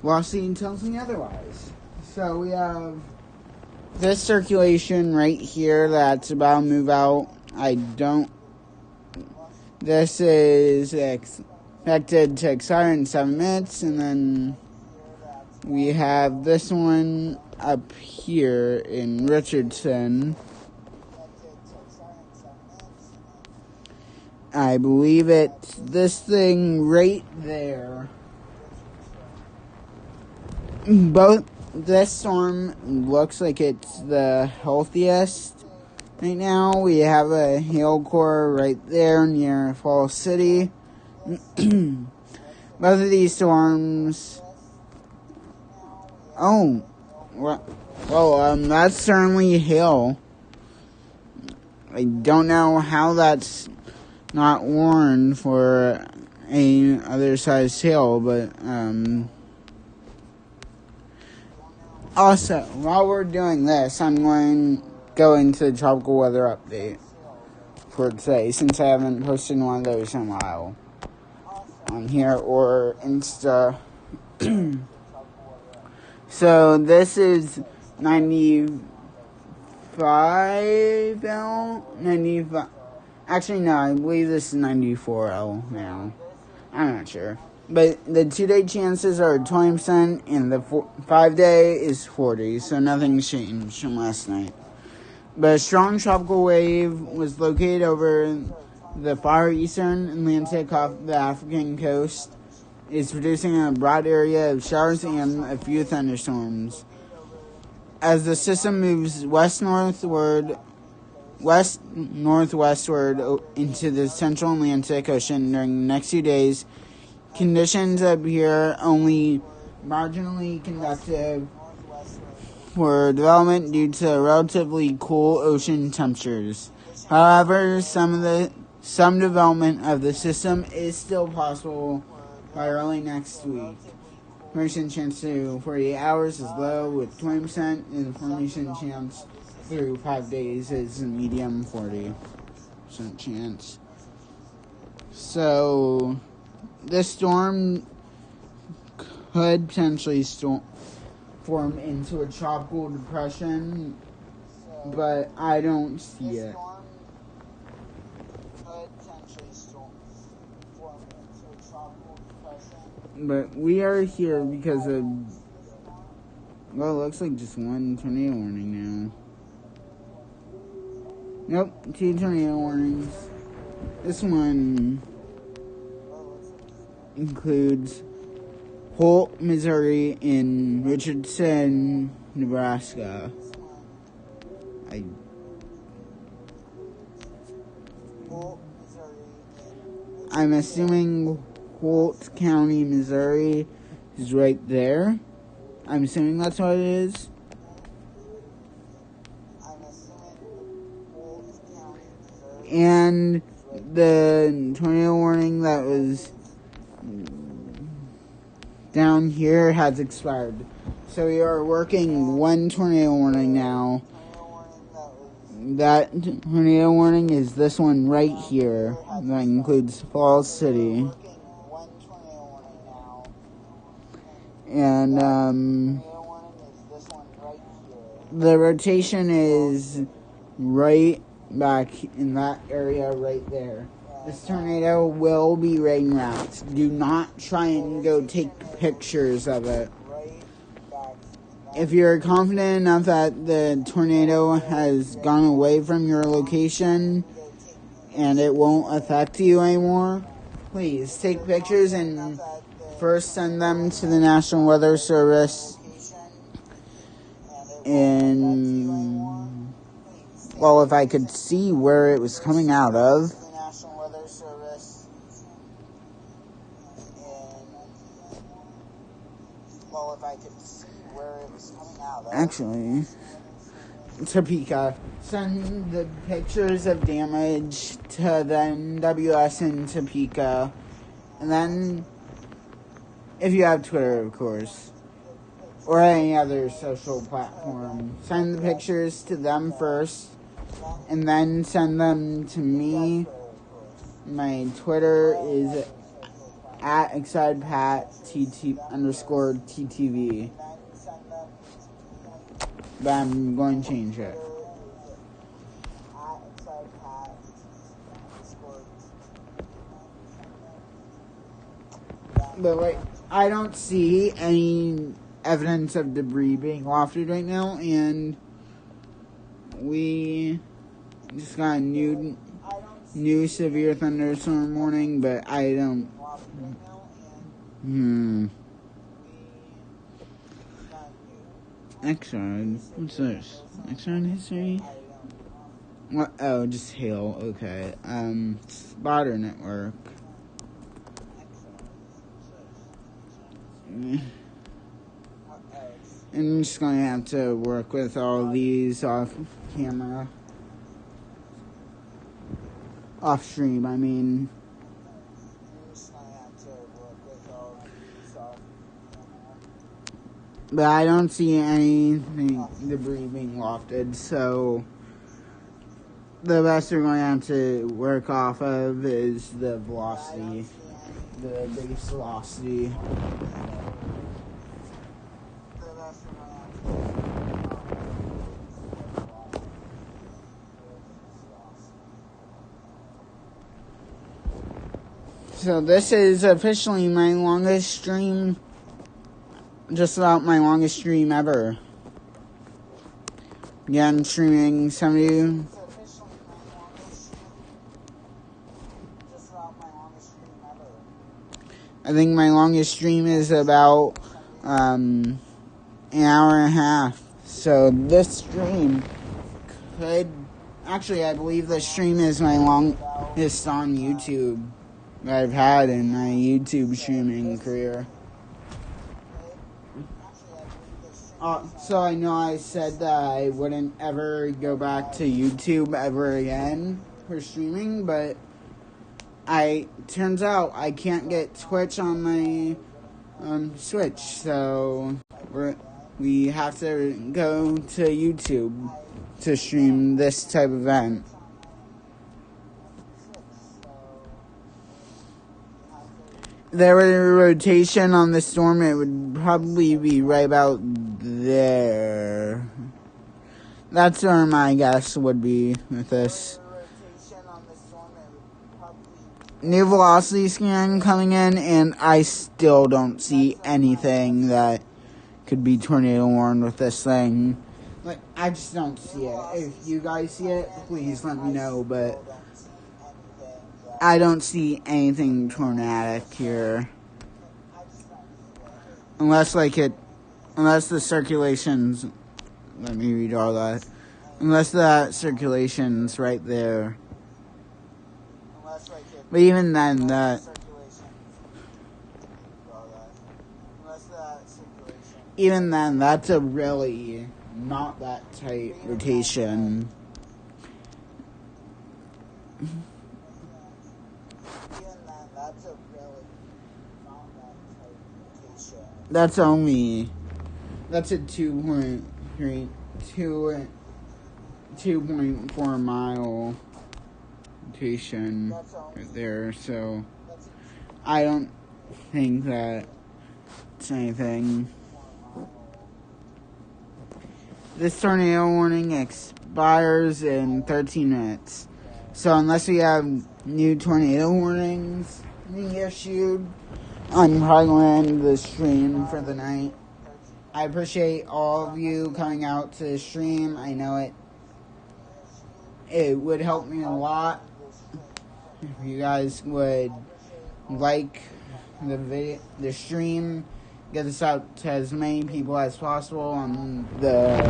velocity tells me otherwise. So we have this circulation right here that's about to move out. This is expected to expire in 7 minutes, and then we have this one up here in Richardson. I believe it's this thing right there. This storm looks like it's the healthiest right now. We have a hail core right there near Falls City. Both of these storms. Oh, well, that's certainly hail. I don't know how that's not warned for a other size hail, but also, while we're doing this, I'm going to go into the tropical weather update for today, since I haven't posted one of those in a while on here or Insta. So this is 95. Actually, no, I believe this is 94L now. I'm not sure. But the 2-day chances are 20%, and the 5-day is 40%, so nothing's changed from last night. But a strong tropical wave was located over the far eastern Atlantic off the African coast. It's producing a broad area of showers and a few thunderstorms. As the system moves west-northwestward into the central Atlantic Ocean during the next few days, conditions appear only marginally conducive for development due to relatively cool ocean temperatures. However, some development of the system is still possible by early next week. Formation chance to 48 hours is low with 20%, and the formation chance through 5 days is a medium 40% chance. So, this storm could potentially form into a tropical depression, but I don't see it. But we are here because of, well, it looks like just one tornado warning now. Nope, 2 tornado warnings. This one includes Holt, Missouri, and Richardson, Nebraska. I'm assuming Holt County, Missouri is right there. I'm assuming that's what it is. And the tornado warning that was down here has expired. So we are working one tornado warning now. That tornado warning is this one right here. That includes Falls City. And the rotation is right back in that area right there. This tornado will be rain wrapped. Do not try and go take pictures of it. If you're confident enough that the tornado has gone away from your location and it won't affect you anymore, please take pictures and first send them to the National Weather Service in, well, if I could see where it was coming out of. Actually, Topeka. Send the pictures of damage to the NWS in Topeka. And then, if you have Twitter, of course, or any other social platform, send the pictures to them first, and then send them to me. My Twitter is at ExcitedPatTT_TTV. But I'm going to change it. But like, I don't see any evidence of debris being lofted right now, and we just got a new severe thunderstorm warning, but I don't. Exxon. What's this? Exxon history? What? Oh, just hail. Okay. Spotter network. I'm just going to have to work with all these off camera. Off stream, I mean. But I don't see anything debris being lofted, so the best we're going to have to work off of is the velocity, the base velocity. So this is officially my longest stream, just about my longest stream ever. Yeah, I'm streaming 70. I think my longest stream is about an hour and a half. So this stream could... Actually, I believe this stream is my longest on YouTube that I've had in my YouTube streaming career. So I know I said that I wouldn't ever go back to YouTube ever again for streaming, but turns out I can't get Twitch on my Switch, so we have to go to YouTube to stream this type of event. There was a rotation on the storm, it would probably be right about there. That's where my guess would be with this. New velocity scan coming in, and I still don't see anything that could be tornado warned with this thing. Like, I just don't see it. If you guys see it, please let me know, but I don't see anything tornadic here. Unless the circulation's, let me read all that. Unless that circulation's right there. But even then, that's a really not that tight rotation. That's a 2.4 mile rotation right there, so I don't think that's anything. This tornado warning expires in 13 minutes. So unless we have new tornado warnings being issued, I'm probably going to end the stream for the night. I appreciate all of you coming out to the stream. I know it would help me a lot if you guys would like the stream, get this out to as many people as possible on the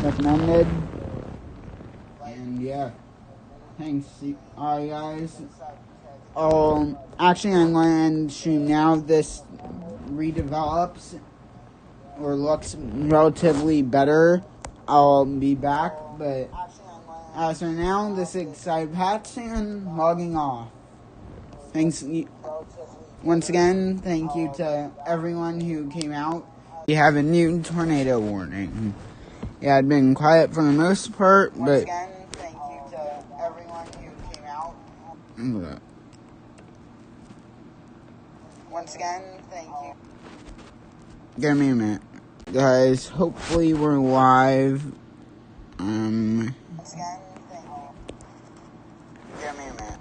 recommended. And yeah, thanks. Alright guys. Actually I'm going to end the stream now. This redevelops or looks relatively better. I'll be back, but as for now, this is Excited Pat and logging off. Thanks once again. Thank you to everyone who came out. We have a new tornado warning. Yeah, I'd been quiet for the most part, but once again, thank you to everyone who came out. Once again, thank you. Give me a minute. Guys, hopefully we're live. Once again, thank you. Give me a minute.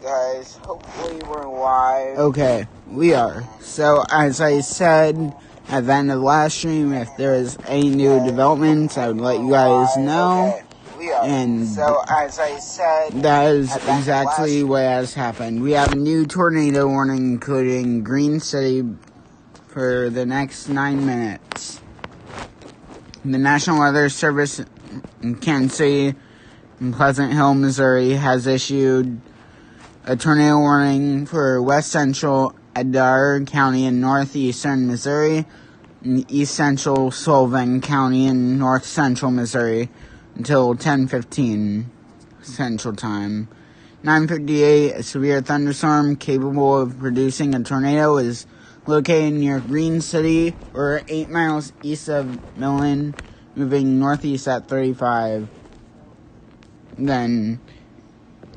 Guys, hopefully we're live. Okay, we are. So, as I said at the end of the last stream, if there is any new developments, I would let you guys know. Okay. And so, as I said, that is exactly what has happened. We have a new tornado warning, including Green City, for the next 9 minutes. The National Weather Service in Kansas City and Pleasant Hill, Missouri, has issued a tornado warning for west central Adair County in northeastern Missouri and east central Sullivan County in north central Missouri until 10:15 Central Time. 9:58, a severe thunderstorm capable of producing a tornado is located near Green City, or 8 miles east of Millen, moving northeast at 35. Then,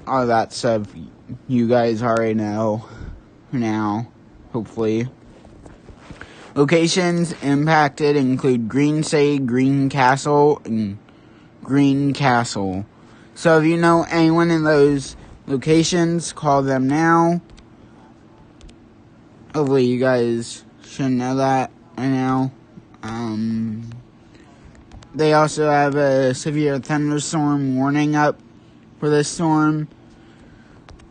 all that stuff you guys already know now, hopefully. Locations impacted include Green City, Greencastle, and Greencastle. So if you know anyone in those locations, call them now. Hopefully you guys should know that right now. They also have a severe thunderstorm warning up for this storm.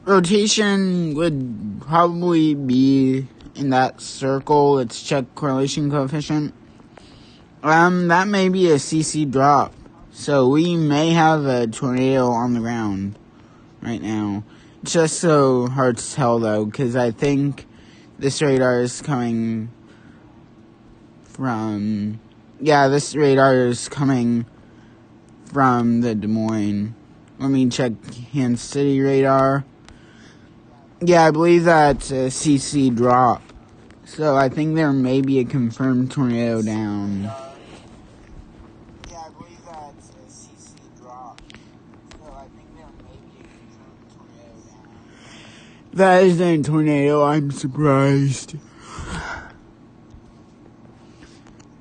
Rotation would probably be in that circle. Let's check correlation coefficient. That may be a CC drop. So we may have a tornado on the ground right now. It's just so hard to tell though, because I think this radar is coming from... Yeah, this radar is coming from the Des Moines. Let me check Kansas City radar. Yeah, I believe that's a CC drop. So I think there may be a confirmed tornado down. That is a tornado. I'm surprised.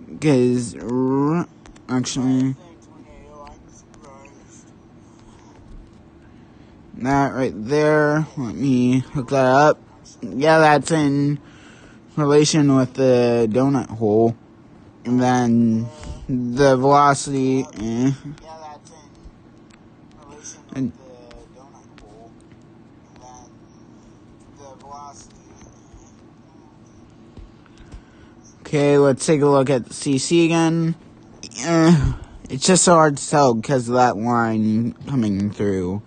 Because, actually, that right there, let me hook that up. Yeah, that's in relation with the donut hole. And then the velocity, and okay, let's take a look at the CC again. It's just so hard to tell because of that line coming through.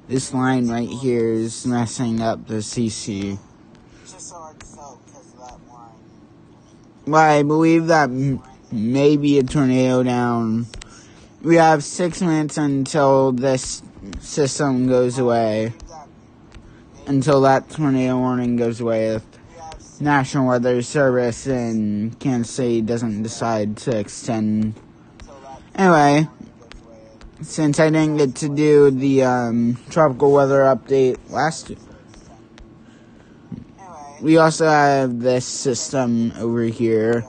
This line right here is messing up the CC. It's just so hard to tell because of that line. Well, I believe that may be a tornado down. We have 6 minutes until this system goes away. Until that tornado warning goes away. If National Weather Service in Kansas City doesn't decide to extend. Anyway, since I didn't get to do the tropical weather update last, we also have this system over here.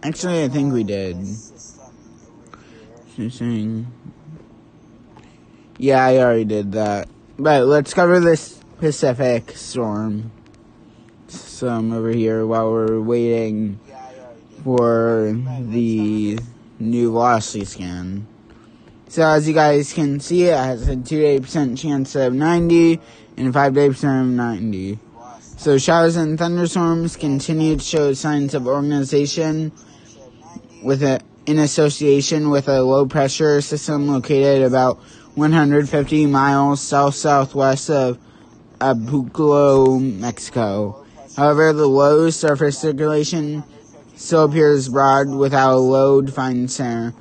Actually, I think we did. Yeah, I already did that. But let's cover this Pacific storm some over here while we're waiting for the new velocity scan. So as you guys can see, it has a 2% chance of 90 and a 5% of 90. So showers and thunderstorms continue to show signs of organization in association with a low pressure system located about 150 miles south-southwest of Abuclo, Mexico. However, the low surface circulation still appears broad without a low-defined center.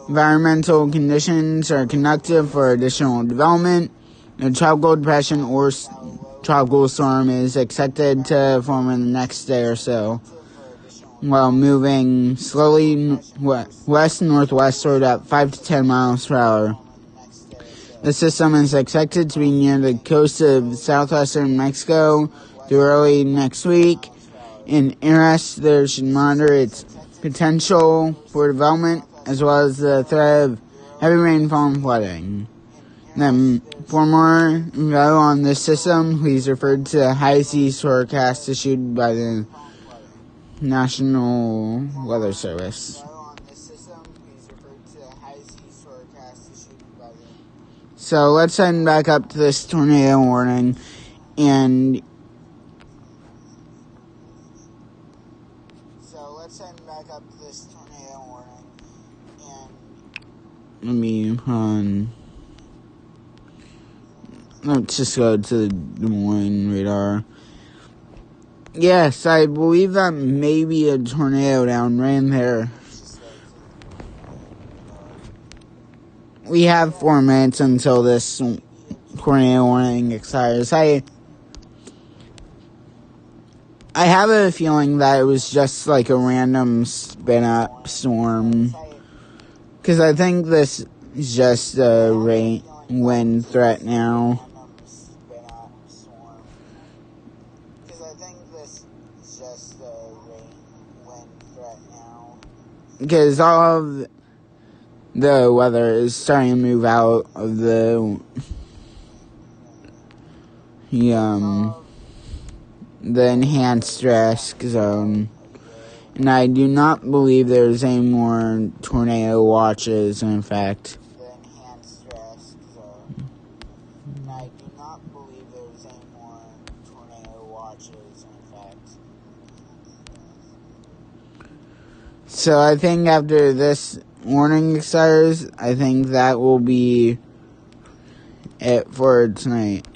Environmental conditions are conducive for additional development. A tropical depression or tropical storm is expected to form in the next day or so, while moving slowly west-northwestward at 5 to 10 miles per hour. The system is expected to be near the coast of southwestern Mexico through early next week. In investors should monitor its potential for development as well as the threat of heavy rainfall and flooding. Then, for more info on this system, please refer to the high seas forecast issued by the National Weather Service. So let's head back up to this tornado warning, and let me let's just go to the Des Moines radar. Yes, I believe that may be a tornado down right in there. We have 4 minutes until this tornado warning expires. I have a feeling that it was just like a random spin-up storm. Because I think this is just a wind threat now. Because all of the weather is starting to move out of the enhanced risk zone. And I do not believe there's any more tornado watches in effect. So I think after this warning expires, I think that will be it for tonight.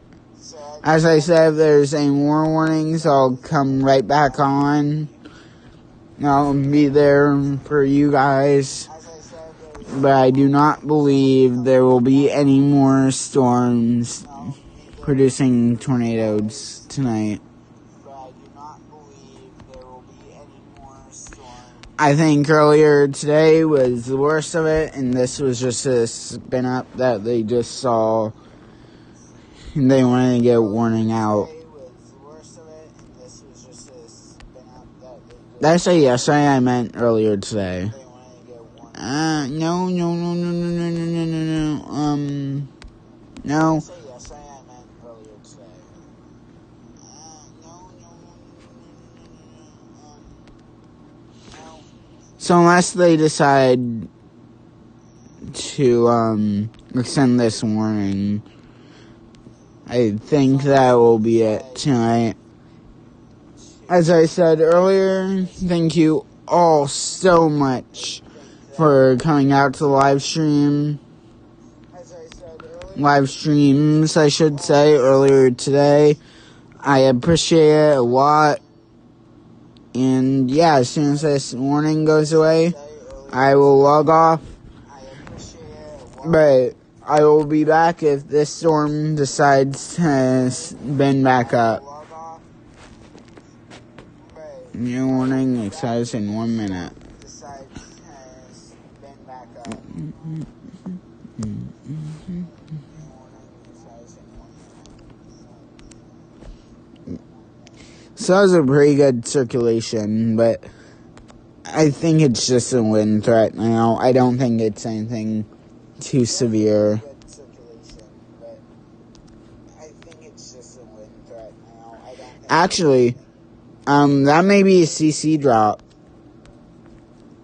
As I said, if there's any more warnings, I'll come right back on. I'll be there for you guys. But I do not believe there will be any more storms producing tornadoes tonight. I think earlier today was the worst of it, and this was just a spin up that they just saw, and they wanted to get a warning out. That's a yesterday, I meant earlier today. No. So unless they decide to extend this warning, I think that will be it tonight. As I said earlier, thank you all so much for coming out to the live streams, I should say, earlier today. I appreciate it a lot. And yeah, as soon as this warning goes away, I will log off. But I will be back if this storm decides to bend back up. New warning expires in 1 minute. So that was a pretty good circulation, but I think it's just a wind threat now. I don't think it's anything too severe. Actually, that may be a CC drop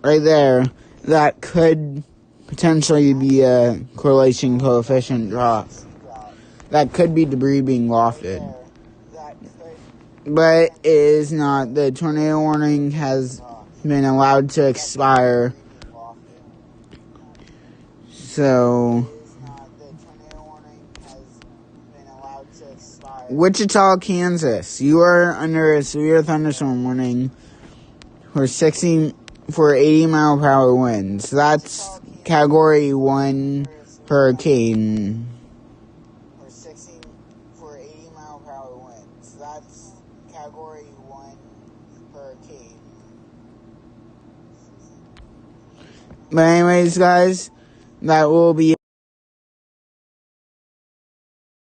right there. That could potentially be a correlation coefficient drop. That could be debris being lofted. But it is not. The tornado warning has been allowed to expire. So, Wichita, Kansas, you are under a severe thunderstorm warning for 80 mile per hour winds. That's Category 1 hurricane. But anyways, guys, that will be